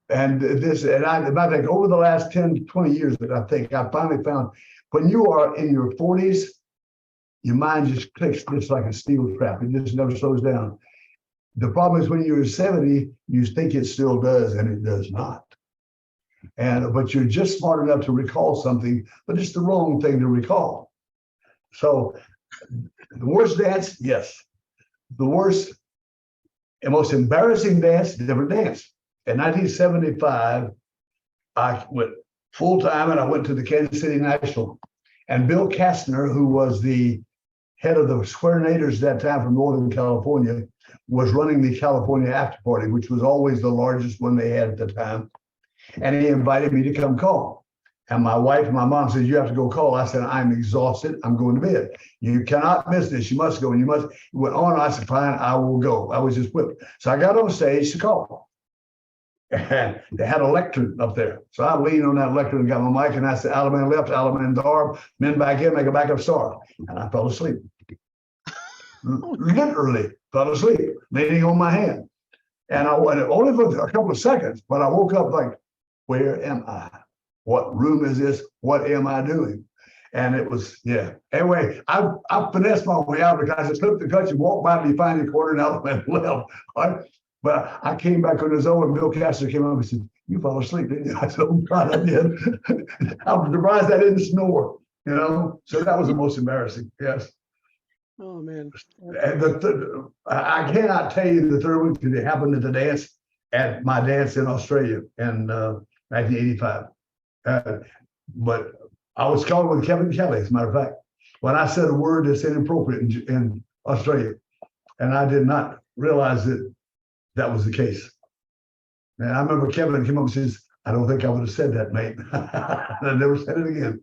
And I think over the last 10, 20 years, that I think I finally found when you are in your 40s, your mind just clicks just like a steel trap. It just never slows down. The problem is when you're 70, you think it still does, and it does not. But you're just smart enough to recall something, but it's the wrong thing to recall. So the worst dance, yes. The worst and most embarrassing dance, different dance. In 1975, I went full time, and I went to the Kansas City National. And Bill Kastner, who was the head of the Squarenators at that time from Northern California, was running the California After Party, which was always the largest one they had at the time. And he invited me to come call. And my wife and my mom said, "You have to go call." I said, "I'm exhausted. I'm going to bed. You cannot miss this. You must go." And you must. He went on. I said, "Fine, I will go." I was just whipped. So I got on stage to call. And they had a lectern up there. So I leaned on that lectern and got my mic, and I said, "Allemande left, Allemande arm, men back in, make a backup star." And I fell asleep. Literally fell asleep, leaning on my hand. And I went only for a couple of seconds, but I woke up like, where am I? What room is this? What am I doing? And it was, yeah. Anyway, I finessed my way out because I slipped the clutch and walked by the defining corner and out went left. But I came back on his own and Bill Castor came up and said, you fell asleep, didn't you? I said, oh God, I did. I was surprised I didn't snore, you know? So that was the most embarrassing, yes. Oh, man. And I cannot tell you the third week that it happened at the dance, at my dance in Australia in 1985. But I was called with Kevin Kelly, as a matter of fact, when I said a word that's inappropriate in Australia. And I did not realize that that was the case. And I remember Kevin came up and says, I don't think I would have said that, mate. I never said it again.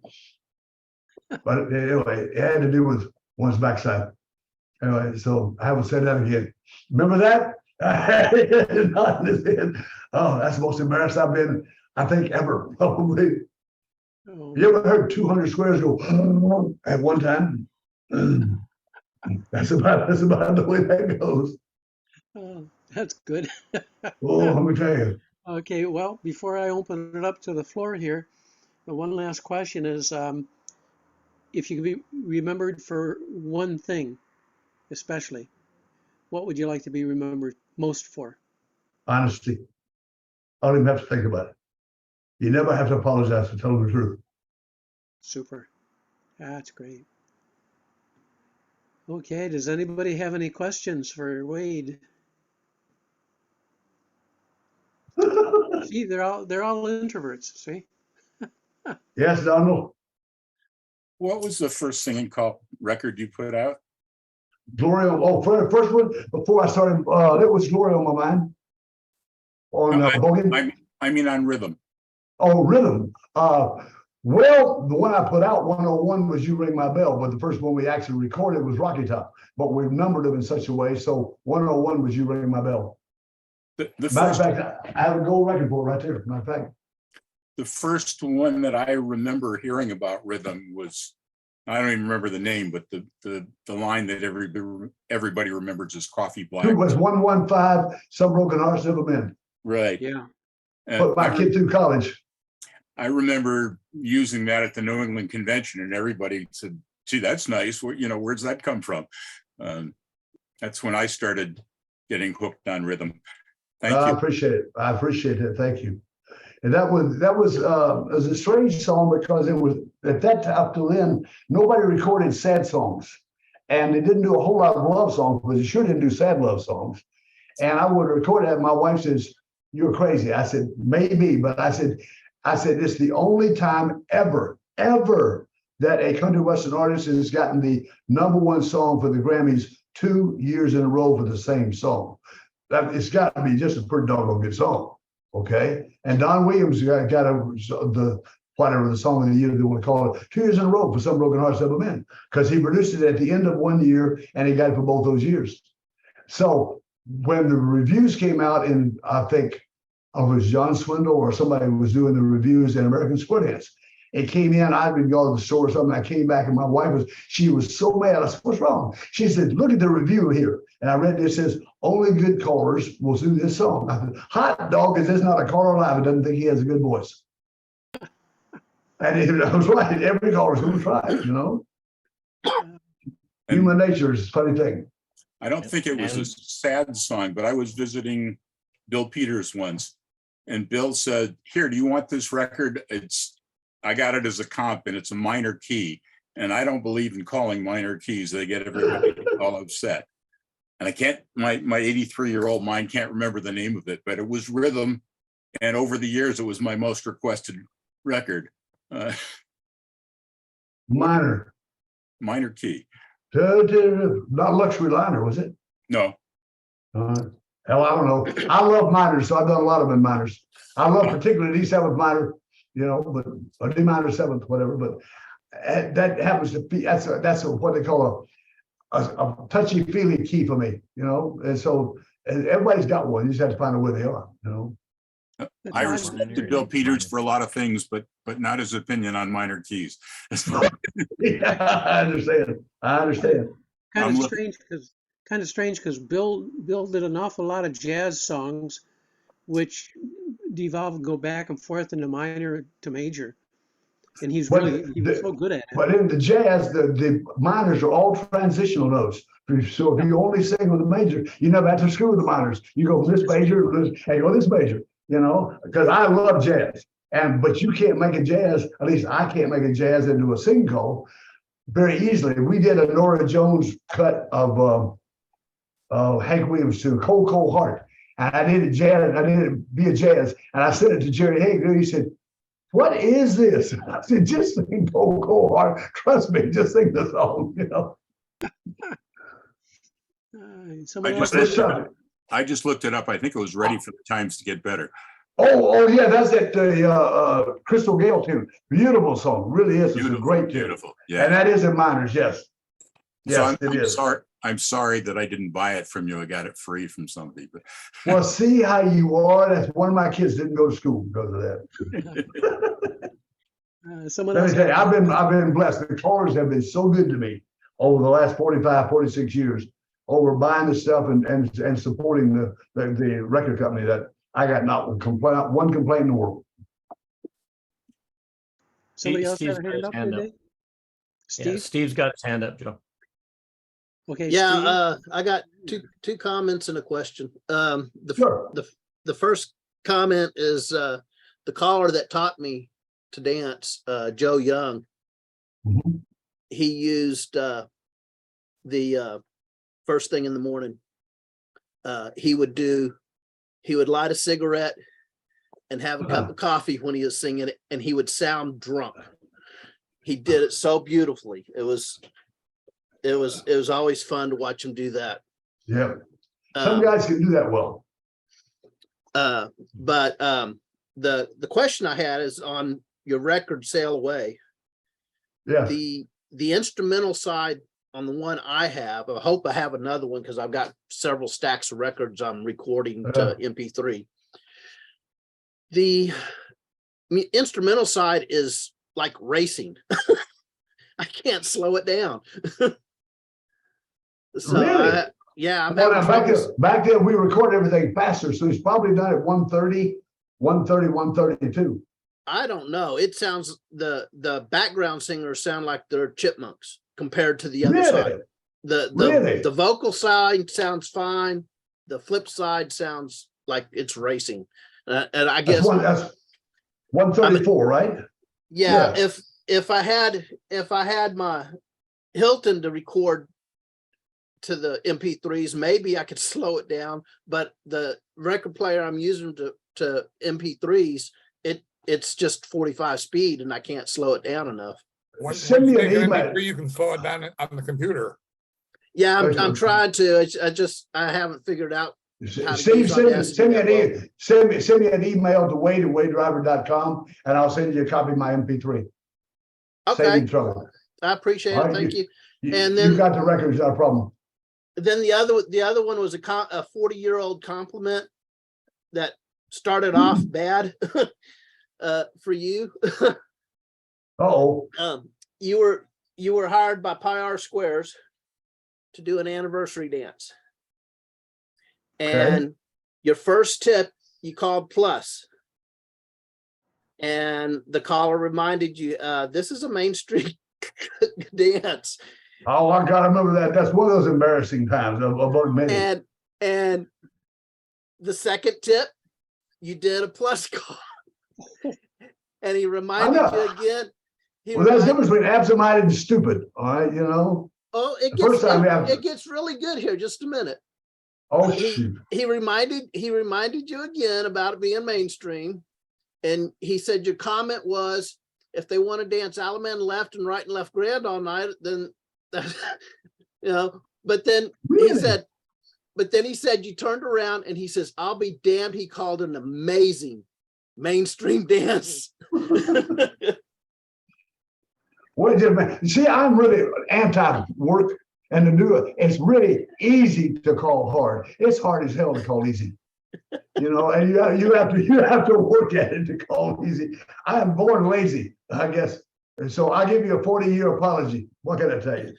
But anyway, it had to do with one's backside. Anyway, so I haven't said that again. Remember that? Oh, that's the most embarrassed I've been, I think, ever, probably. Oh, You ever heard 200 squares go at one time? That's about the way that goes. oh, that's good. Oh, let me tell you. Okay, well, before I open it up to the floor here, the one last question is, if you could be remembered for one thing, especially, what would you like to be remembered most for? Honesty. I don't even have to think about it. You never have to apologize for telling the truth. Super. That's great. Okay, does anybody have any questions for Wade? See, they're all introverts, see? Yes, Donald. What was the first singing call record you put out? Glory on, oh, first one, before I started, it was Glory on My Mind. On Bogan. I mean on Rhythm. Oh, Rhythm. Well, the one I put out, 101, was You Ring My Bell, but the first one we actually recorded was Rocky Top, but we've numbered them in such a way, so 101 was You Ring My Bell. The Matter of first, fact, I have a gold record for it right there, matter of fact. the first one that I remember hearing about Rhythm was, I don't even remember the name, but the line that everybody remembers is Coffee Black. It was 115, Some Broken Hearts Never Mend. Right. Yeah. And Put my kid through college. I remember using that at the New England Convention, and everybody said, gee, that's nice. Where's that come from? That's when I started getting hooked on Rhythm. Thank I you. appreciate it. I appreciate it. Thank you. And that was a strange song because it was at that time up to then, nobody recorded sad songs. And they didn't do a whole lot of love songs, but they sure didn't do sad love songs. And I would record that. My wife says, you're crazy. I said, maybe, but I said, it's the only time ever that a country western artist has gotten the #1 song for the Grammys 2 years in a row for the same song. It's got to be just a pretty doggone good song, okay? And Don Williams got the whatever the song of the year they want to call it, 2 years in a row for Some Broken Hearts Never Mend, because he produced it at the end of one year and he got it for both those years. So when the reviews came out, in I think it was John Swindle or somebody was doing the reviews in American Square Dance. It came in, I'd been going to the store or something. I came back and my wife she was so mad. I said, what's wrong? She said, look at the review here. And I read this, says, only good callers will do this song. I said, hot dog, is this not a caller alive? It doesn't think he has a good voice. And I was right. Every caller's going to try it, Human nature is a funny thing. I don't think it was a sad song, but I was visiting Bill Peters once, and Bill said, here, do you want this record? I got it as a comp and it's a minor key. And I don't believe in calling minor keys. They get everybody all upset. And I can't, my 83-year-old mind can't remember the name of it, but it was Rhythm. And over the years, it was my most requested record. Minor key. Not Luxury Liner, was it? No. Hell, I don't know. I love minors, so I've done a lot of them in minors. I love particularly D7 minor, but or D minor 7th, whatever. But that happens to be that's what they call a touchy feely key for me, And so everybody's got one. You just have to find out where they are, I respected Bill Peters for a lot of things, but not his opinion on minor keys. Yeah, I understand. Kind of strange because kind of strange because Bill did an awful lot of jazz songs, which devolve and go back and forth into minor to major, and he was so good at it. But in the jazz, the minors are all transitional notes. So if you only sing with the major, you never have to screw with the minors. You go this major, and you go this major. You know, because I love jazz, but you can't make a jazz. At least I can't make a jazz into a sing call very easily. We did a Nora Jones cut of Hank Williams to Cold Cold Heart, and I did it jazz. I did it be a jazz, and I sent it to Jerry Hager. He said, "What is this?" I said, "Just sing Cold Cold Heart. Trust me, just sing the song." You know. Somebody I else just have- looked it up. I just looked it up. I think it was Ready for the Times to Get Better. Oh yeah, that's that Crystal Gale tune. Beautiful song, really is. It's a Beautiful, great tune. beautiful. And Yeah. that is in minors, yes. So Yes, it I'm is. sorry. I'm sorry that I didn't buy it from you. I got it free from somebody, but Well, see how you are. That's one of my kids didn't go to school because of that. someone Let else me tell you, have- I've been blessed. The callers have been so good to me over the last 45, 46 years, over buying the stuff and supporting the record company that I got not one complaint in the world. somebody else Steve's have a got hand his up hand up. today? Yeah, Steve? Steve's got his hand up, Joe. Okay, Yeah, Steve? I got two comments and a question. Sure. The first comment is the caller that taught me to dance, Joe Young. Mhm. He used the first thing in the morning. He would light a cigarette and have a cup of coffee when he was singing it, and he would sound drunk. He did it so beautifully. It was always fun to watch him do that. Yeah. Some Um, guys can do that well. But the question I had is on your record Sail Away, Yeah. the instrumental side on the one I have. I hope I have another one because I've got several stacks of records I'm recording to MP3. The instrumental side is like racing. I can't slow it down. So Really? yeah, I'm Well, having now, troubles. back then we recorded everything faster, so he's probably done it 130, 132. I don't know. It sounds the background singers sound like they're chipmunks compared to the other side. Really? The Really? the vocal side sounds fine. The flip side sounds like it's racing. And I guess That's 134, right? yeah, yeah. if I had my Hilton to record to the MP3s, maybe I could slow it down, but the record player I'm using to MP3s, it's just 45 speed and I can't slow it down enough. Once Send you me an make an email. MP3, you can slow it down on the computer. Yeah, I'm Excellent. trying to. I haven't figured out. How to Steve, use Audacity send me that an email to wade@wadedriver.com and I'll send you a copy of my MP3. Save Okay, you trouble. I appreciate All it. right, Thank you. You And then- got the records, not a problem. Then the other one was a 40-year-old compliment that started off bad for you. Uh-oh. You were hired by Pi R Squares to do an anniversary dance. And your first tip, you called plus. And the caller reminded you, this is a Main Street dance. Oh, I gotta remember that. That's one of those embarrassing times of many. And the second tip, you did a plus call. And he reminded know. you again. Well, there's a difference between absent-minded and stupid, all right, you know? Oh, The first time we have- it gets really good here. Just a minute. Oh, He- shoot. He reminded you again about it being mainstream. And he said your comment was, if they want to dance Alaman left and right and left grand all night, then you know, but then Really? he said you turned around and he says, I'll be damned, he called it an amazing mainstream dance. What did man? See, I'm really anti-work and to do it. It's really easy to call hard. It's hard as hell to call easy. You know, and you have to work at it to call easy. I am born lazy, I guess. And so I give you a 40-year apology. What can I tell you?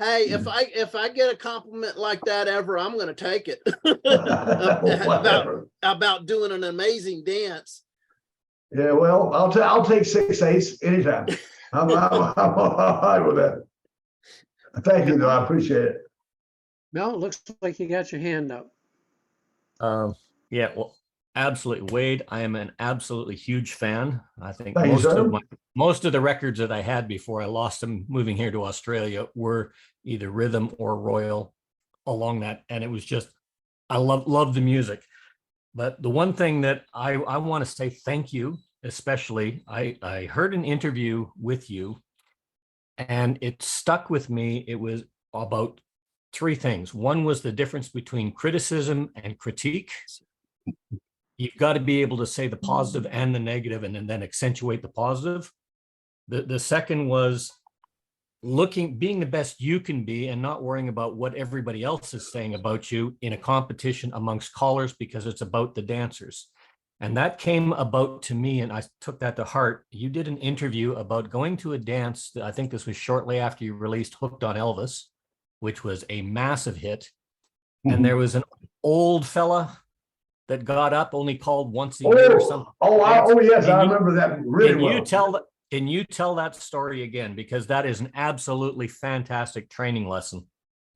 Hey, if I get a compliment like that ever, I'm gonna take it. Whatever. About doing an amazing dance. Yeah, well, I'll take 6/8 anytime. I'm all right with that. Thank you, though. I appreciate it. Mel, it looks like you got your hand up. Yeah, well, absolutely. Wade, I am an absolutely huge fan. I think Thank you, sir. most of the records that I had before I lost them moving here to Australia were either rhythm or royal along that. And it was just, I love the music. But the one thing that I want to say thank you, especially, I heard an interview with you and it stuck with me. It was about three things. One was the difference between criticism and critique. You've got to be able to say the positive and the negative and then accentuate the positive. The second was being the best you can be and not worrying about what everybody else is saying about you in a competition amongst callers, because it's about the dancers. And that came about to me, and I took that to heart. You did an interview about going to a dance. I think this was shortly after you released Hooked on Elvis, which was a massive hit. And there was an old fella that got up, only called once a year or something. Yes, I remember that really well. Can you tell that story again? Because that is an absolutely fantastic training lesson.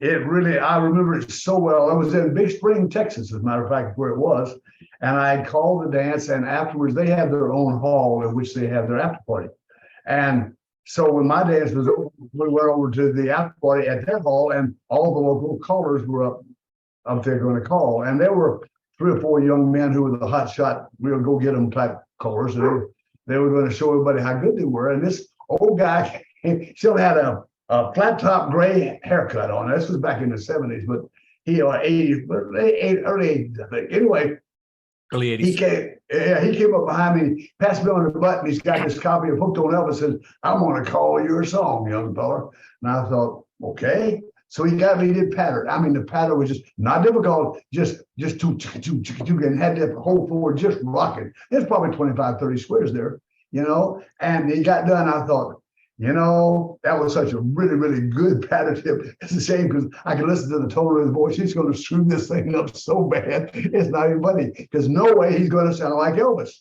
I remember it so well. I was in Big Spring, Texas, as a matter of fact, where it was. And I had called the dance, and afterwards they had their own hall in which they have their after party. And so when my dance was over, we went over to the after party at that hall, and all the local callers were up there going to call. And there were 3 or 4 young men who were the hot shot, we'll go get them type callers. They were going to show everybody how good they were. And this old guy still had a flat top gray haircut on. This was back in the 70s, but he 80s, early 80s, I think. Anyway, early 80s. He came up behind me, passed me on the button. He's got this copy of Hooked on Elvis, and I'm going to call your song, young fella. And I thought, okay. So he did pattern. I mean, the pattern was just not difficult, just and had that whole floor just rocking. There's probably 25, 30 squares there, and he got done. I thought, that was such a really, really good pattern tip. It's a shame because I can listen to the tone of his voice. He's going to screw this thing up so bad. It's not even funny because no way he's going to sound like Elvis.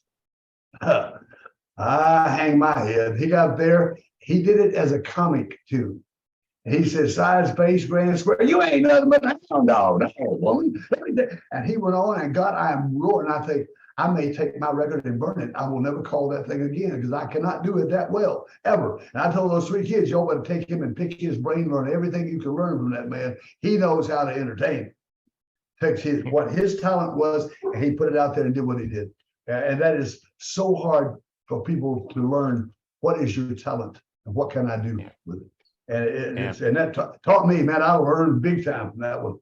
I hang my head. He got there. He did it as a comic too. He said, size, face, grand square. You ain't nothing but a hound dog, no, woman. And he went on, and God, I am roaring. I think I may take my record and burn it. I will never call that thing again because I cannot do it that well, ever. And I told those 3 kids, y'all better take him and pick his brain, learn everything you can learn from that man. He knows how to entertain. Takes what his talent was, and he put it out there and did what he did. And that is so hard for people to learn. What is your talent and what can I do with it? And that taught me, man. I learned big time from that one.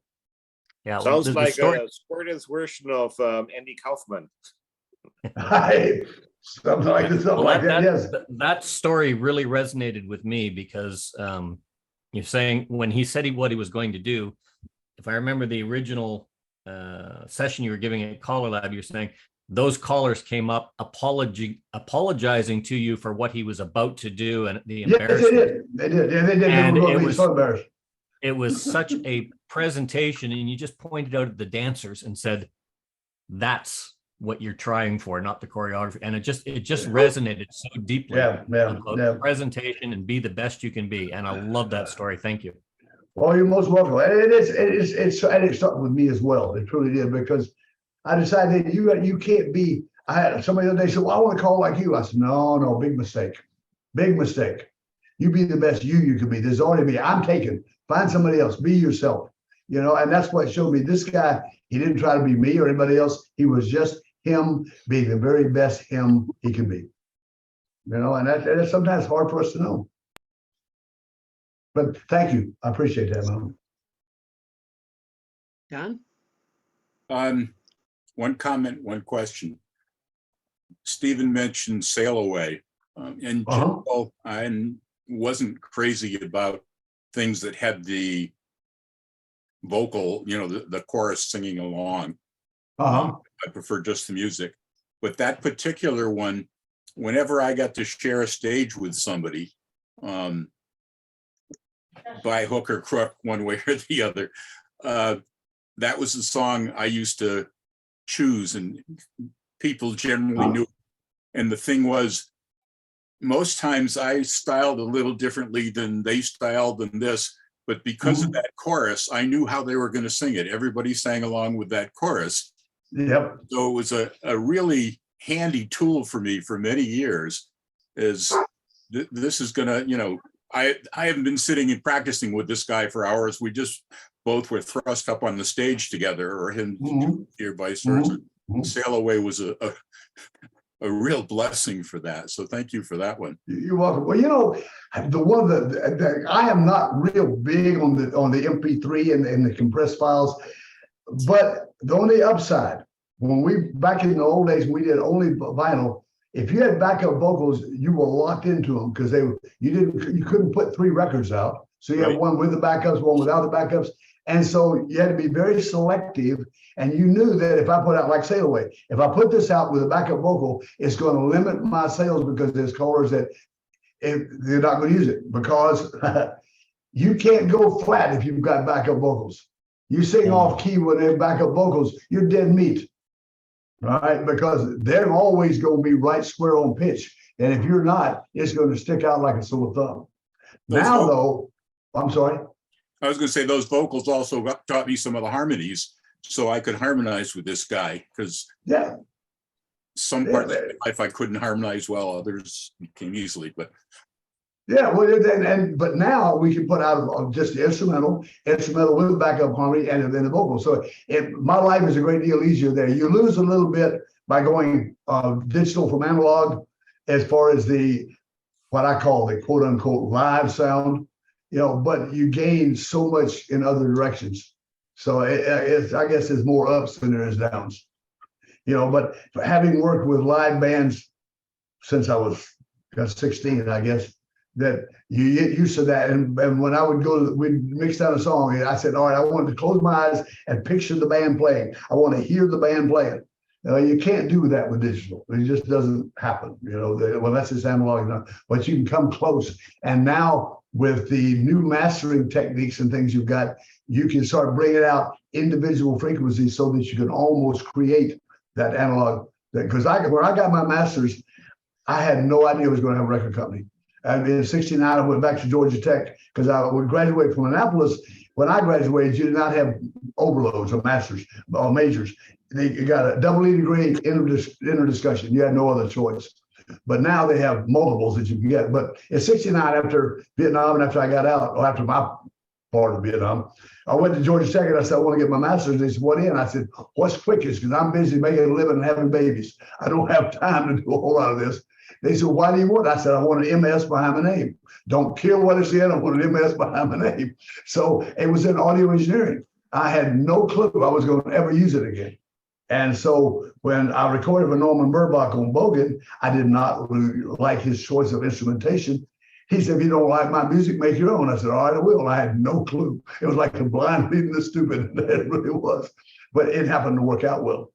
Yeah, sounds like a Squirtle's version of Andy Kaufman. Something like that. Yes, that story really resonated with me because you're saying when he said what he was going to do. If I remember the original session you were giving at Caller Lab, you're saying those callers came up apologizing to you for what he was about to do and the embarrassment. Yes, they did. Yeah, they did. And it was so embarrassed. It was such a presentation, and you just pointed out the dancers and said, "That's what you're trying for, not the choreography." And it just resonated so deeply. Yeah. Presentation and be the best you can be. And I love that story. Thank you. Well, you're most welcome. And it started with me as well. It truly did, because I decided that you can't be. I had somebody the other day said, "Well, I want to call like you." I said, "No, big mistake. Big mistake. You be the best you can be. There's only me. I'm taken. Find somebody else. Be yourself." And that's what showed me. This guy, he didn't try to be me or anybody else. He was just him being the very best him he can be. And that's sometimes hard for us to know. But thank you. I appreciate that, man. Don? One comment, one question. Stephen mentioned Sail Away. In general, I wasn't crazy about things that had the vocal, the chorus singing along. I prefer just the music. But that particular one, whenever I got to share a stage with somebody, by hook or crook, one way or the other. That was the song I used to choose, and people generally knew. And the thing was, most times I styled a little differently than they styled in this, but because of that chorus, I knew how they were going to sing it. Everybody sang along with that chorus. Yep. So it was a really handy tool for me for many years. Is this is gonna, I haven't been sitting and practicing with this guy for hours. We just both were thrust up on the stage together, or him here, vice versa. Sail Away was a real blessing for that. So thank you for that one. You're welcome. Well, the one that I am not real big on the MP3 and the compressed files, but the only upside, when we back in the old days, we did only vinyl. If you had backup vocals, you were locked into them because you couldn't put 3 records out. So you had one with the backups, one without the backups. And so you had to be very selective. And you knew that if I put out, like Sail Away, if I put this out with a backup vocal, it's going to limit my sales because there's callers that they're not going to use it, because you can't go flat if you've got backup vocals. You sing off key with their backup vocals, you're dead meat. Right? Because they're always going to be right square on pitch. And if you're not, it's going to stick out like a sore thumb. Now, though, I'm sorry. I was going to say those vocals also taught me some of the harmonies, so I could harmonize with this guy, because some parts of my life I couldn't harmonize well, others came easily. But but now we can put out just the instrumental with backup harmony and then the vocal. So my life is a great deal easier there. You lose a little bit by going digital from analog, as far as what I call the quote unquote live sound, but you gain so much in other directions. So I guess there's more ups than there is downs, but having worked with live bands since I was 16, I guess, that you get used to that. And when I would we'd mix down a song, and I said, all right, I want to close my eyes and picture the band playing. I want to hear the band playing. You can't do that with digital. It just doesn't happen, well, that's just analog, but you can come close. And now with the new mastering techniques and things you've got, you can start bringing out individual frequencies so that you can almost create that analog. Because when I got my master's, I had no idea I was going to have a record company. And in '69, I went back to Georgia Tech because I would graduate from Annapolis. When I graduated, you did not have overloads or masters or majors. You got a double E degree, inter discussion. You had no other choice. But now they have multiples that you can get. But in '69, after Vietnam and after I got out, or after my part of Vietnam, I went to Georgia Tech and I said, I want to get my master's. They said, what in? I said, what's quickest? Because I'm busy making a living and having babies. I don't have time to do a whole lot of this. They said, why do you want? I said, I want an MS behind my name. Don't care what it's in. I want an MS behind my name. So it was in audio engineering. I had no clue I was going to ever use it again. And so when I recorded for Norman Burbach on Bogan, I did not really like his choice of instrumentation. He said, if you don't like my music, make your own. I said, all right, I will. And I had no clue. It was like the blind leading the stupid. It really was. But it happened to work out well,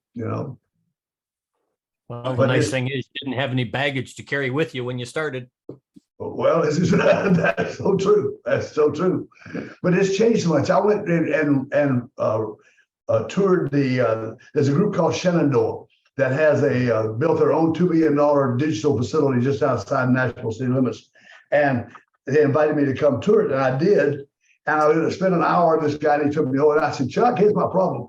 Well, the nice thing is you didn't have any baggage to carry with you when you started. Well, that's so true. That's so true. But it's changed so much. I went and toured there's a group called Shenandoah that has built their own $2 billion digital facility just outside Nashville city limits. And they invited me to come tour it, and I did. And I spent an hour with this guy, and he took me over. And I said, Chuck, here's my problem.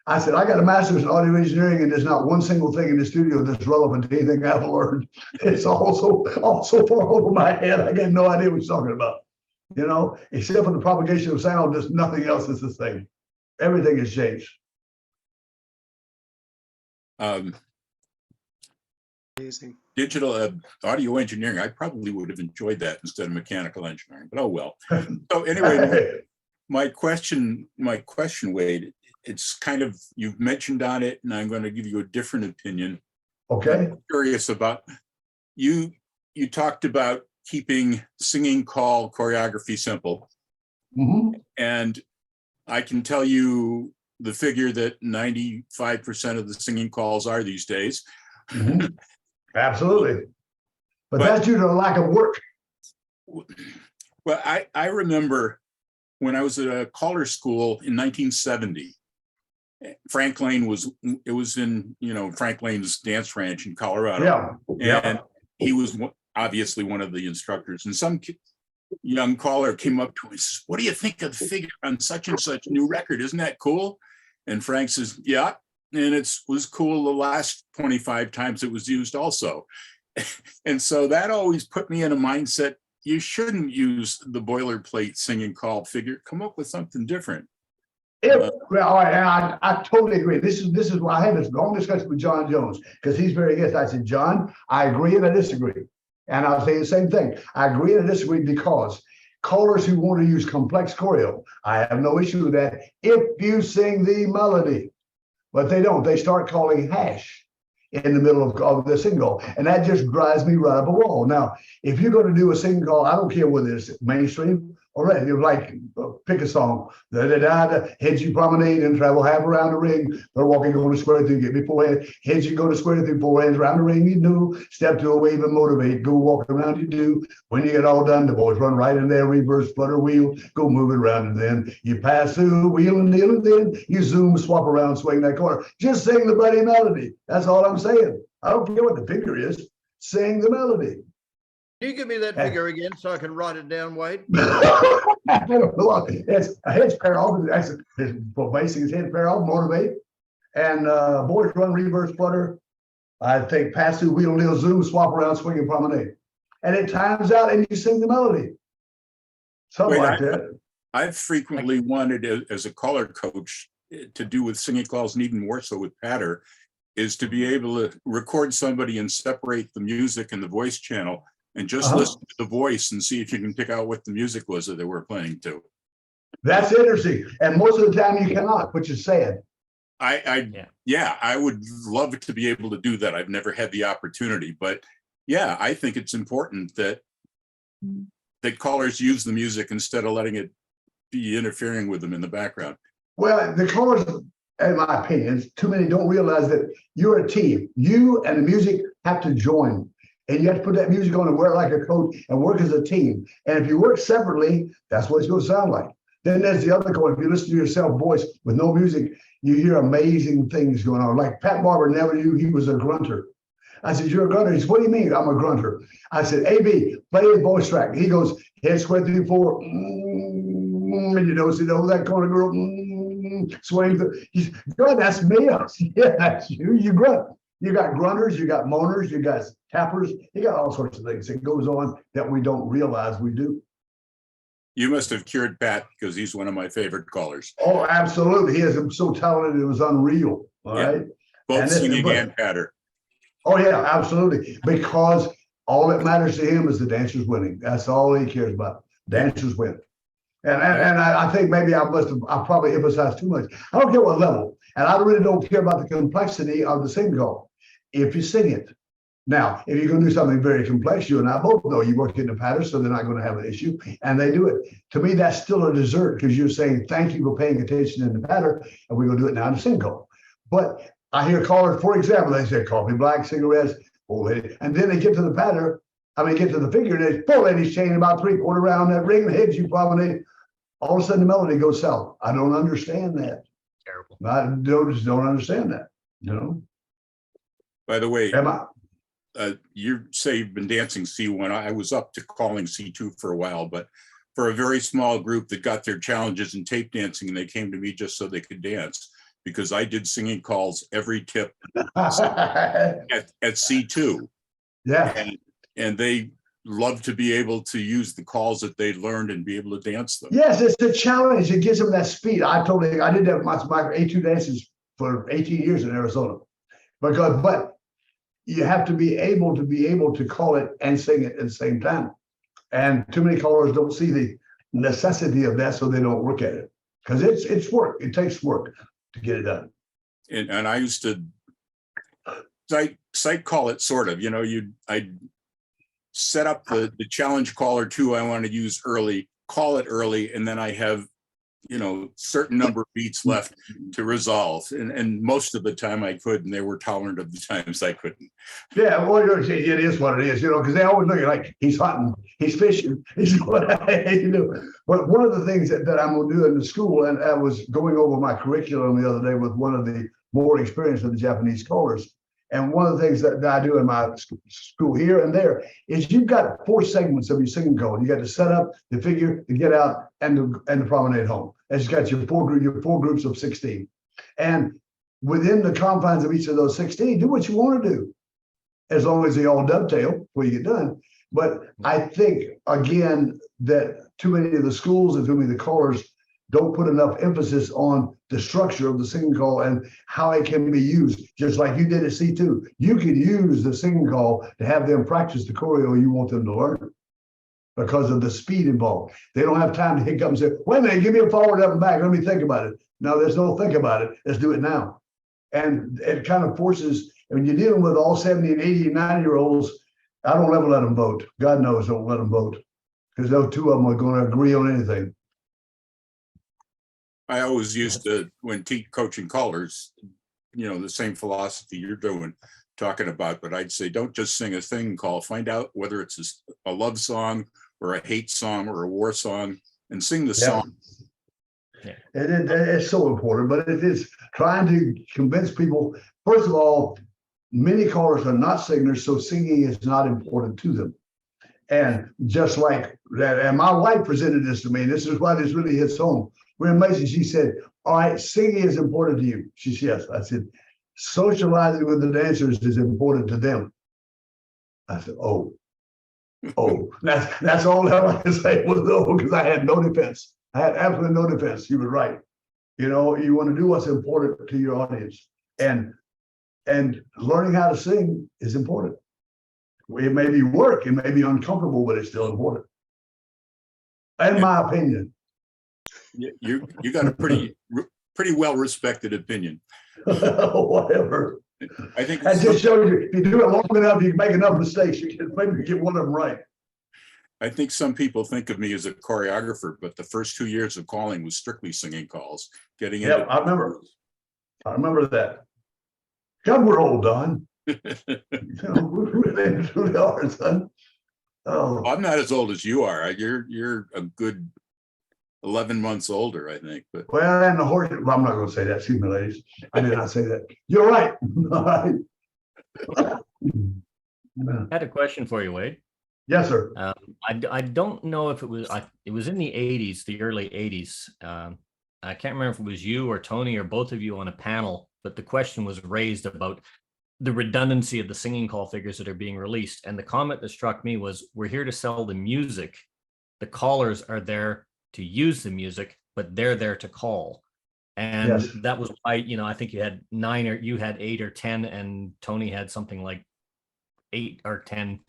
I said, I got a master's in audio engineering, and there's not one single thing in the studio that's relevant to anything I've learned. It's also far over my head. I got no idea what he's talking about. Except for the propagation of sound, just nothing else is the same. Everything has changed. Amazing. Digital audio engineering, I probably would have enjoyed that instead of mechanical engineering, but oh well. So anyway, my question, Wade, it's kind of, you've mentioned on it, and I'm going to give you a different opinion. Okay. I'm curious about, you talked about keeping singing call choreography simple. Mm-hmm. And I can tell you the figure that 95% of the singing calls are these days. Mm-hmm. Absolutely. But that's due to a lack of work. Well, I remember when I was at a caller school in 1970. Frank Lane was in, Frank Lane's dance ranch in Colorado. Yeah. And he was obviously one of the instructors. And some young caller came up to him and says, "What do you think of the figure on such and such new record? Isn't that cool?" And Frank says, "Yeah." And it was cool the last 25 times it was used also. And so that always put me in a mindset, you shouldn't use the boilerplate singing call figure. Come up with something different. Well, all right, and I totally agree. This is why I had this long discussion with John Jones, because he's very against. I said, "John, I agree and I disagree." And I'll say the same thing. I agree and I disagree because callers who want to use complex choreo, I have no issue with that if you sing the melody. But they don't. They start calling hash in the middle of the single. And that just drives me right up a wall. Now, if you're going to do a single call, I don't care whether it's mainstream or red. You're like, pick a song. Heads you promenade and travel half around the ring. They're walking on the square through, get me four hands. Heads you go to square through, four hands around the ring. You do. Step to a wave and motivate. Go walk around, you do. When you get all done, the boys run right in there, reverse, flutter, wheel, go move it around. And then you pass through, wheel and deal, and then you zoom, swap around, swing that corner. Just sing the bloody melody. That's all I'm saying. I don't care what the figure is. Sing the melody. Can you give me that figure again so I can write it down, Wade? It's a heads pair off. That's for basic is head pair off, motivate. And boys run, reverse, flutter. I think pass through, wheel, nil, zoom, swap around, swing, and promenade. And it times out and you sing the melody. Something like that. I've frequently wanted as a caller coach to do with singing calls, and even more so with patter, is to be able to record somebody and separate the music and the voice channel and just listen to the voice and see if you can pick out what the music was that they were playing to. That's interesting. And most of the time you cannot, which is sad. I would love to be able to do that. I've never had the opportunity, but yeah, I think it's important that callers use the music instead of letting it be interfering with them in the background. Well, the callers, in my opinion, too many don't realize that you're a team. You and the music have to join. And you have to put that music on and wear it like a coat and work as a team. And if you work separately, that's what it's going to sound like. Then there's the other chord. If you listen to yourself voice with no music, you hear amazing things going on. Like Pat Barber never knew he was a grunter. I said, "You're a grunter." He said, "What do you mean I'm a grunter?" I said, "AB, play the voice track." He goes, head square 3, 4. And you know, see that corner girl swing. He's good. That's me. I said, "Yeah, that's you. You grunt." You got grunters, you got moaners, you got tappers, you got all sorts of things that goes on that we don't realize we do. You must have cured Pat because he's one of my favorite callers. Oh, absolutely. He is so talented, it was unreal. All right. Both singing and patter. Oh, yeah, absolutely. Because all that matters to him is the dancers winning. That's all he cares about. Dancers win. And I think maybe I probably emphasized too much. I don't care what level. And I really don't care about the complexity of the sing call if you sing it. Now, if you're going to do something very complex, you and I both know you work in the pattern, so they're not going to have an issue, and they do it. To me, that's still a dessert because you're saying, "Thank you for paying attention in the pattern, and we're going to do it now in the sing call." But I hear callers, for example, they say coffee, black, cigarettes, old lady, and then they get to the pattern, get to the figure, and there's four ladies chained about 3/4 around that ring, the heads you promenade. All of a sudden, the melody goes south. I don't understand that. Terrible. I just don't understand that, you know? By the way, Am I? you say you've been dancing C1. I was up to calling C2 for a while, but for a very small group that got their challenges in tape dancing, and they came to me just so they could dance because I did singing calls every tip at C2. Yeah. And they love to be able to use the calls that they learned and be able to dance them. Yes, it's a challenge. It gives them that speed. I did that with my A2 dances for 18 years in Arizona. But you have to be able to call it and sing it at the same time. And too many callers don't see the necessity of that, so they don't work at it. Because it's work. It takes work to get it done. And I used to sight call it sort of, I'd set up the challenge caller 2 I want to use early, call it early, and then I have certain number of beats left to resolve. And most of the time I could, and they were tolerant of the times I couldn't. Yeah, well, it is what it is, because they always look at like he's hunting, he's fishing, he's But one of the things that I'm going to do in the school, and I was going over my curriculum the other day with one of the more experienced of the Japanese callers. And one of the things that I do in my school here and there is you've got 4 segments of your singing call. You got the setup, the figure, the get out, and the promenade home. And you've got your four groups of 16. And within the confines of each of those 16, do what you want to do, as long as they all dovetail before you get done. But I think, again, that too many of the schools and too many of the callers don't put enough emphasis on the structure of the singing call and how it can be used, just like you did at C2. You could use the singing call to have them practice the choreo you want them to learn because of the speed involved. They don't have time to hiccup and say, wait a minute, give me a forward, up and back. Let me think about it. No, there's no think about it. Let's do it now. And it kind of forces, when you're dealing with all 70 and 80 and 90-year-olds, I don't ever let them vote. God knows, don't let them vote, because those 2 of them are going to agree on anything. I always used to, when coaching callers, the same philosophy you're talking about, but I'd say, don't just sing a singing call, find out whether it's a love song or a hate song or a war song, and sing the song. Yeah. It's so important, but it is trying to convince people. First of all, many callers are not singers, so singing is not important to them. And just like that, and my wife presented this to me, and this is why this really hits home. When Macy, she said, all right, singing is important to you. She said, yes. I said, socializing with the dancers is important to them. I said, oh, that's all that I can say was no, because I had no defense. I had absolutely no defense. She was right. You want to do what's important to your audience. And learning how to sing is important. It may be work, it may be uncomfortable, but it's still important. In my opinion. You got a pretty well respected opinion. Whatever. I think that just shows you, if you do it long enough, you can make enough mistakes. You can maybe get one of them right. I think some people think of me as a choreographer, but the first 2 years of calling was strictly singing calls. Getting into. I remember that. God, we're old, Don. We really are, son. Oh, I'm not as old as you are. You're a good 11 months older, I think. But well, and the horse. Well, I'm not going to say that. Excuse me, ladies. I did not say that. You're right. I had a question for you, Wade. Yes, sir. I don't know if it was it was in the 80s, the early 80s. I can't remember if it was you or Tony or both of you on a panel, but the question was raised about the redundancy of the singing call figures that are being released. And the comment that struck me was, we're here to sell the music. The callers are there to use the music, but they're there to call. And yes, that was why, I think you had 9 or you had 8 or 10, and Tony had something like 8 or 10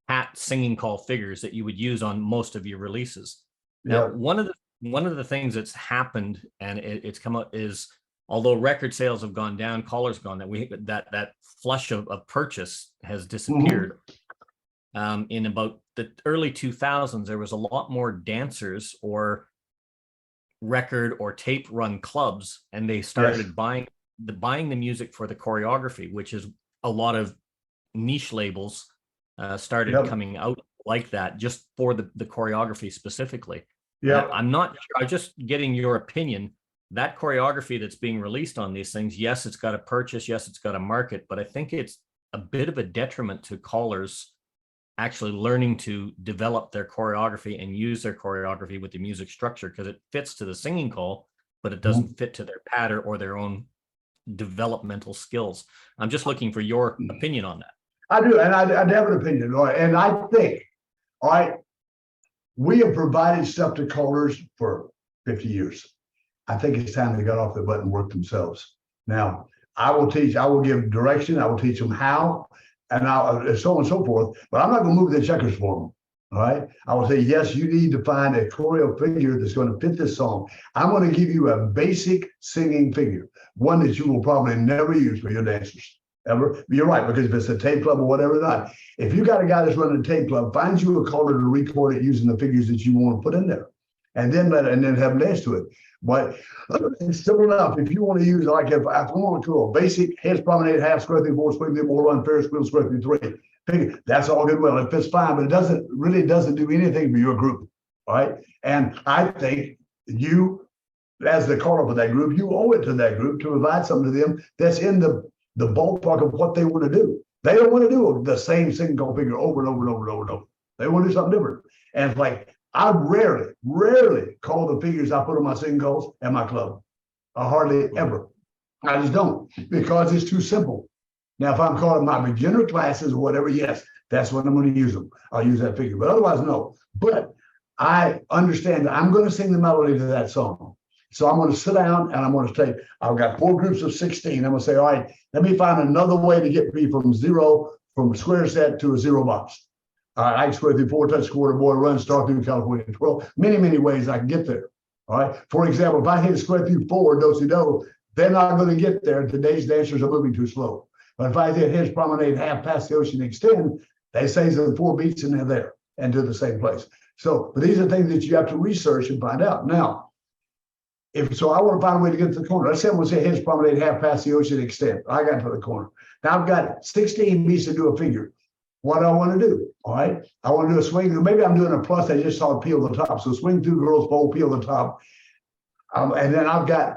hat singing call figures that you would use on most of your releases. Now, one of the things that's happened, and it's come up, is although record sales have gone down, callers gone, that flush of purchase has disappeared. Mm-hmm. In about the early 2000s, there was a lot more dancers or record or tape run clubs, and they started buying the music for the choreography, which is a lot of niche labels started coming out like that, just for the choreography specifically. Yeah, I'm not sure. I'm just getting your opinion. That choreography that's being released on these things, yes, it's got a purchase, yes, it's got a market, but I think it's a bit of a detriment to callers actually learning to develop their choreography and use their choreography with the music structure, because it fits to the singing call, but it doesn't fit to their pattern or their own developmental skills. I'm just looking for your opinion on that. I do, and I have an opinion, and I think, all right, we have provided stuff to callers for 50 years. I think it's time they got off the butt and work themselves. Now, I will give direction, I will teach them how, and so on and so forth, but I'm not going to move the checkers for them. All right. I will say, yes, you need to find a choreo figure that's going to fit this song. I'm going to give you a basic singing figure, one that you will probably never use for your dancers. Ever. You're right, because if it's a tape club or whatever, not. If you got a guy that's running a tape club, find you a caller to record it using the figures that you want to put in there. and then have dance to it. But it's simple enough. If you want to use, like, if I want to a basic heads promenade, half square through 4, swing through 4, run Ferris wheel, square through 3. That's all good. Well, it fits fine, but it doesn't do anything for your group. All right. And I think you, as the caller for that group, you owe it to that group to provide something to them that's in the ballpark of what they want to do. They don't want to do the same single figure over and over and over and over and over. They want to do something different. And it's like, I rarely call the figures I put on my singles at my club. I hardly ever. I just don't, because it's too simple. Now, if I'm calling my beginner classes or whatever, yes, that's when I'm going to use them. I'll use that figure, but otherwise, no. But I understand that I'm going to sing the melody to that song. So I'm going to sit down and I'm going to say, I've got 4 groups of 16. I'm going to say, all right, let me find another way to get me from a square set to a 0 box. I can square through 4, touch quarter, boy, run, start through California 12. Many ways I can get there. All right. For example, if I hit square through 4, do-si-do, they're not going to get there. Today's dancers are moving too slow. But if I hit his promenade, half past the ocean, extend, they say some 4 beats and they're there and to the same place. So, but these are things that you have to research and find out. Now, if so, I want to find a way to get to the corner. Let's say I'm going to say his promenade, half past the ocean, extend. I got to the corner. Now I've got 16 beats to do a figure. What do I want to do? All right. I want to do a swing. Maybe I'm doing a plus. I just saw it peel the top. So swing through girls pole, peel the top. And then I've got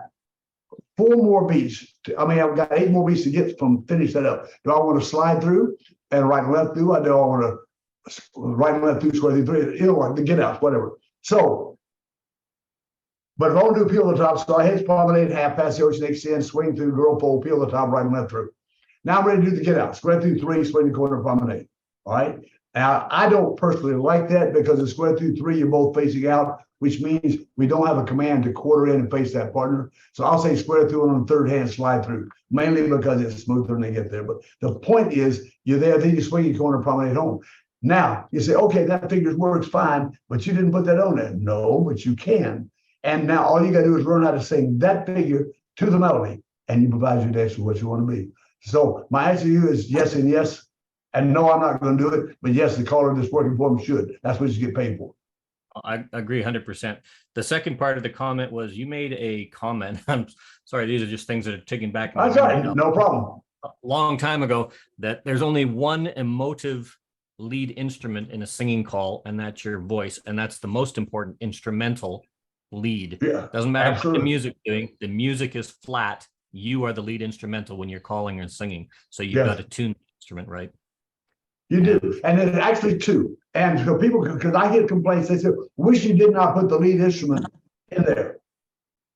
4 more beats. I've got 8 more beats to get from finish that up. Do I want to slide through and right and left through? Or do I want to right and left through, square through 3? You know what? The get outs, whatever. So, but if I want to do peel the top, so I hit promenade, half past the ocean, extend, swing through girl pole, peel the top, right and left through. Now I'm ready to do the get out. Square through 3, swing the corner, promenade. All right. Now, I don't personally like that because the square through 3, you're both facing out, which means we don't have a command to quarter in and face that partner. So I'll say square through and on the third hand, slide through, mainly because it's smoother when they get there. But the point is, you're there, then you swing your corner, promenade home. Now, you say, okay, that figure works fine, but you didn't put that on there. No, but you can. And now all you got to do is learn how to sing that figure to the melody, and you provide your dance with what you want to be. So my answer to you is yes and yes. And no, I'm not going to do it. But yes, the caller that's working for him should. That's what you get paid for. I agree 100%. The second part of the comment was you made a comment. I'm sorry, these are just things that are ticking back. That's all right. No problem. A long time ago, that there's only one emotive lead instrument in a singing call, and that's your voice. And that's the most important instrumental lead. Yeah, doesn't matter absolutely. what the music doing. The music is flat. You are the lead instrumental when you're calling and singing. So you've got to tune the instrument right. You do. And then actually 2. And so people, because I get complaints, they say, wish you did not put the lead instrument in there.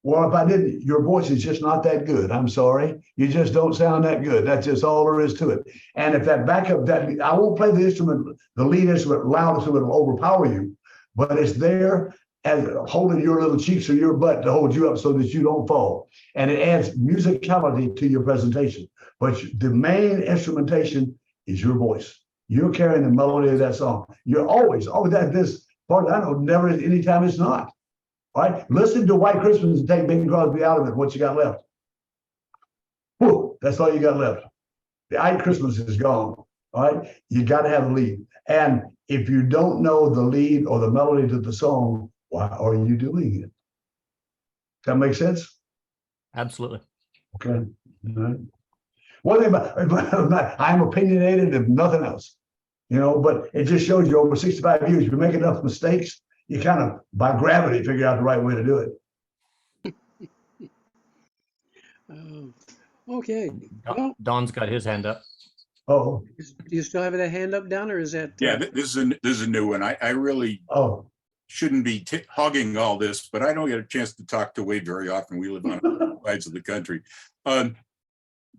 Well, if I didn't, your voice is just not that good. I'm sorry. You just don't sound that good. That's just all there is to it. And if that backup, I won't play the instrument, the lead instrument loud so it'll overpower you, but it's there as holding your little cheeks or your butt to hold you up so that you don't fall. And it adds musicality to your presentation. But the main instrumentation is your voice. You're carrying the melody of that song. You're always that this part, I know, never anytime it's not. All right. Listen to White Christmas and take Bing Crosby out of it. What you got left? Whew, that's all you got left. The White Christmas is gone. All right. You got to have a lead. And if you don't know the lead or the melody to the song, why are you doing it? Does that make sense? Absolutely. Okay. All right. One thing about I'm opinionated if nothing else, but it just shows you over 65 years, if you make enough mistakes, you kind of by gravity figure out the right way to do it. Okay. Well, Don's got his hand up. Oh, do you still have that hand up, Don, or is that? Yeah, this is a new one. I really shouldn't be hogging all this, but I don't get a chance to talk to Wade very often. We live on both sides of the country.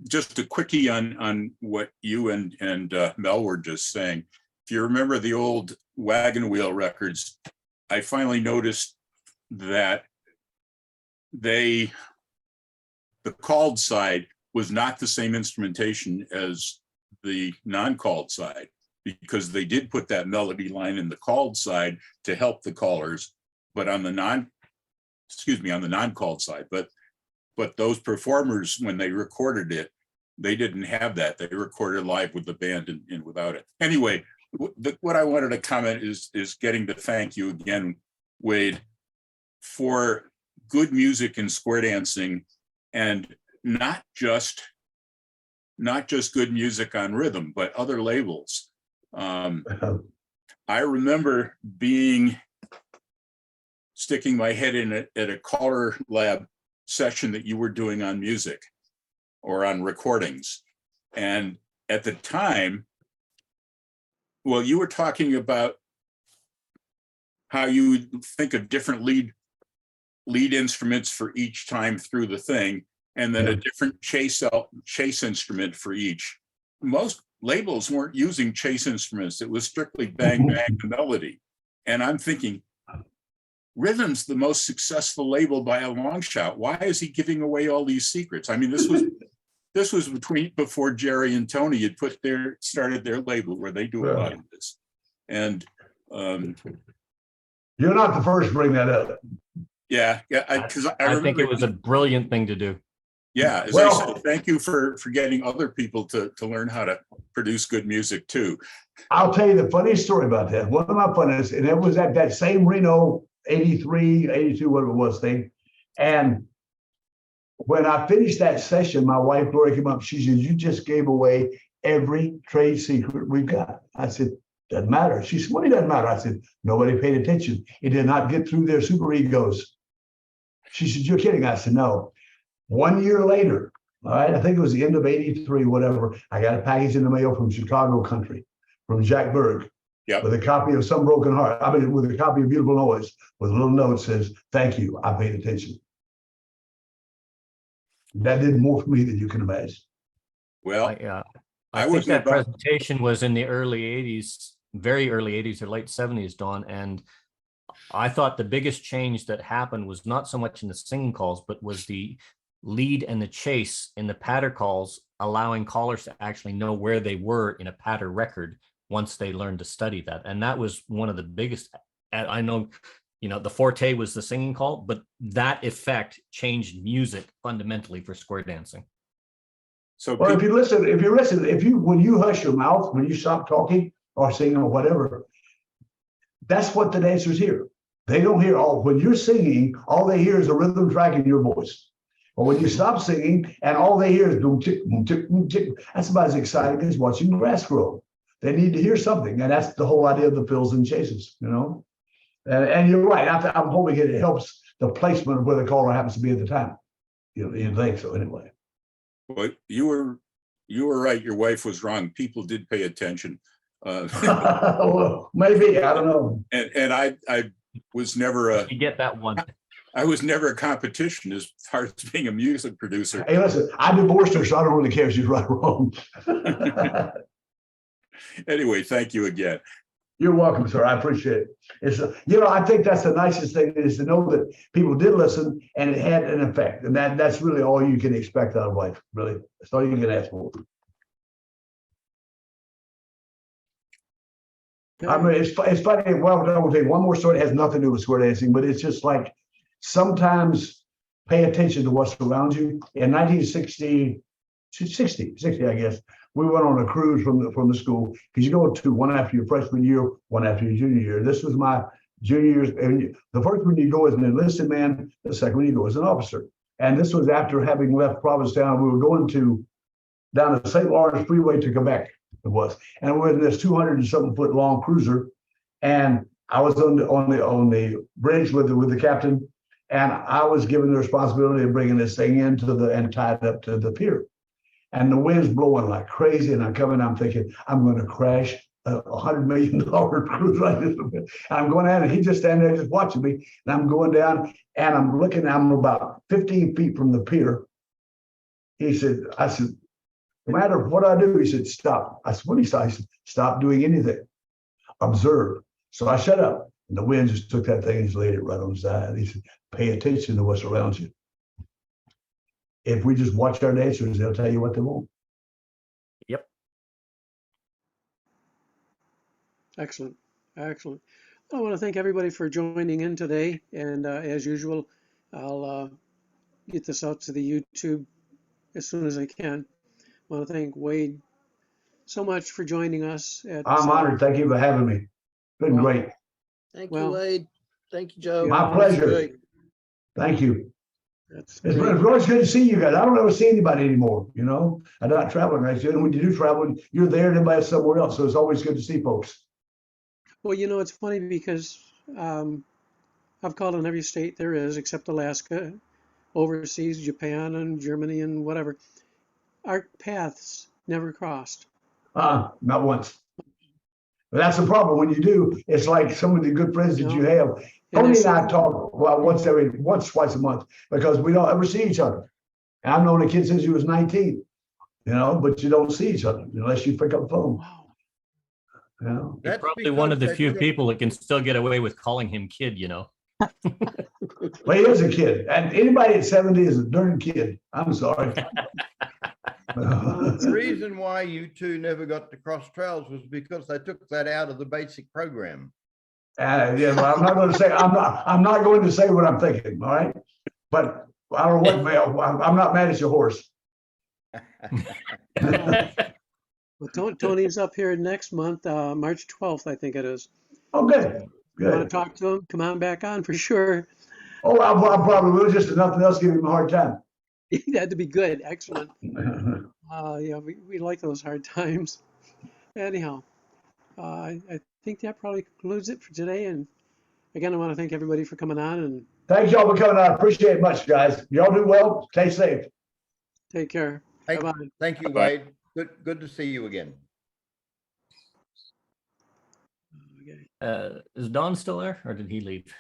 Just a quickie on what you and Mel were just saying. If you remember the old wagon wheel records, I finally noticed that the called side was not the same instrumentation as the non-called side, because they did put that melody line in the called side to help the callers, but on the non-called side. But those performers, when they recorded it, they didn't have that. They recorded live with the band and without it. Anyway, what I wanted to comment is getting to thank you again, Wade. for good music and square dancing, and not just good music on rhythm, but other labels. I remember sticking my head in at a Color Lab session that you were doing on music or on recordings. And at the time, well, you were talking about how you would think of different lead instruments for each time through the thing, and then a different chase instrument for each. Most labels weren't using chase instruments. It was strictly bang, bang, the melody. And I'm thinking, Rhythm's the most successful label by a long shot. Why is he giving away all these secrets? I mean, this was before Jerry and Tony had started their label where they do a lot of this. And you're not the first to bring that up. Yeah, because I think it was a brilliant thing to do. Yeah, as I said, thank you for getting other people to learn how to produce good music too. I'll tell you the funniest story about that. One of my funniest, and it was at that same Reno 83, 82, whatever it was thing. And when I finished that session, my wife, Gloria, came up. She said, "You just gave away every trade secret we've got." I said, "Doesn't matter." She said, "What do you doesn't matter?" I said, "Nobody paid attention. It did not get through their super egos." She said, "You're kidding." I said, "No." 1 year later, all right, I think it was the end of 83, whatever, I got a package in the mail from Chicago Country, from Jack Berg, with a copy of Some Broken Heart. I mean, with a copy of Beautiful Noise, with a little note that says, "Thank you, I paid attention." That did more for me than you can imagine. Well, I think that presentation was in the early 80s, very early 80s or late 70s, Don. And I thought the biggest change that happened was not so much in the singing calls, but was the lead and the chase in the patter calls, allowing callers to actually know where they were in a patter record once they learned to study that. And that was one of the biggest. I know, the forte was the singing call, but that effect changed music fundamentally for square dancing. So well, if you listen, when you hush your mouth, when you stop talking or singing or whatever, that's what the dancers hear. They don't hear when you're singing, all they hear is a rhythm track in your voice. But when you stop singing and all they hear is boom, tick, boom, tick, boom, tick, that's about as exciting as watching grass grow. They need to hear something. And that's the whole idea of the fills and chases, And you're right. I'm hoping it helps the placement of where the caller happens to be at the time. You think so anyway. But you were right. Your wife was wrong. People did pay attention. Well, maybe, I don't know. And I was never you get that one. I was never a competition as far as being a music producer. Hey, listen, I divorced her, so I don't really care if she's right or wrong. Anyway, thank you again. You're welcome, sir. I appreciate it. I think that's the nicest thing is to know that people did listen and it had an effect. And that's really all you can expect out of life, really. That's all you can ask for. I mean, it's funny. Well, I will tell you one more story. It has nothing to do with square dancing, but it's just like sometimes pay attention to what's around you. In 1960, I guess, we went on a cruise from the school because you go to one after your freshman year, one after your junior year. This was my junior year. And the first one you go as an enlisted man, the second one you go as an officer. And this was after having left Provincetown. We were going down the St. Lawrence Freeway to Quebec. It was, and we're in this 200 and something foot long cruiser, and I was on the bridge with the captain, and I was given the responsibility of bringing this thing and tied up to the pier, and the wind's blowing like crazy, and I'm thinking I'm going to crash $100 million cruise like this, and I'm going down, and he just standing there just watching me, and I'm going down, and I'm about 15 feet from the pier. I said, "No matter what I do," he said, "Stop." I said, "What do you say?" He said, "Stop doing anything. Observe." So I shut up, and the wind just took that thing and just laid it right on the side. He said, "Pay attention to what's around you. If we just watch our dancers, they'll tell you what they want." Yep. Excellent. I want to thank everybody for joining in today. And as usual, I'll get this out to the YouTube as soon as I can. I want to thank Wade so much for joining us. I'm honored. Thank you for having me. Been great. Thank you, Wade. Thank you, Joe. My pleasure. Thank you. That's It's great. always good to see you guys. I don't ever see anybody anymore, you know? I'm not traveling. And when you do travel, you're there and everybody's somewhere else. So it's always good to see folks. Well, you know, it's funny because I've called in every state there is except Alaska, overseas, Japan and Germany and whatever. Our paths never crossed. Not once. But that's the problem. When you do, it's like some of the good friends that you have. And Tony there's and I so- talk, well, twice a month, because we don't ever see each other. And I've known a kid since he was 19, you know, but you don't see each other unless you pick up the phone, Wow. you know? You're That's probably one of the because few that- people that can still get away with calling him kid, you know. But he is a kid, and anybody at 70 is a darn kid. I'm sorry. The reason why you two never got to cross trails was because they took that out of the basic program. Yeah, but I'm not going to say, I'm not going to say what I'm thinking, all right? But I don't know what, Val, I'm not mad at your horse. Well, Tony's up here next month, March 12th, I think it is. Oh, good, You want to good. talk to him? Come on back on for sure. Oh, I probably will, just nothing else give him a hard time. He had to be good. Excellent. Yeah, we like those hard times. Anyhow, I think that probably concludes it for today. And again, I want to thank everybody for coming on and Thank y'all for coming out. I appreciate it much, guys. Y'all do well. Stay safe. take care. Thank, Bye-bye. thank you, Bye-bye. Wade. Good to see you again. Okay. Is Don still there or did he leave?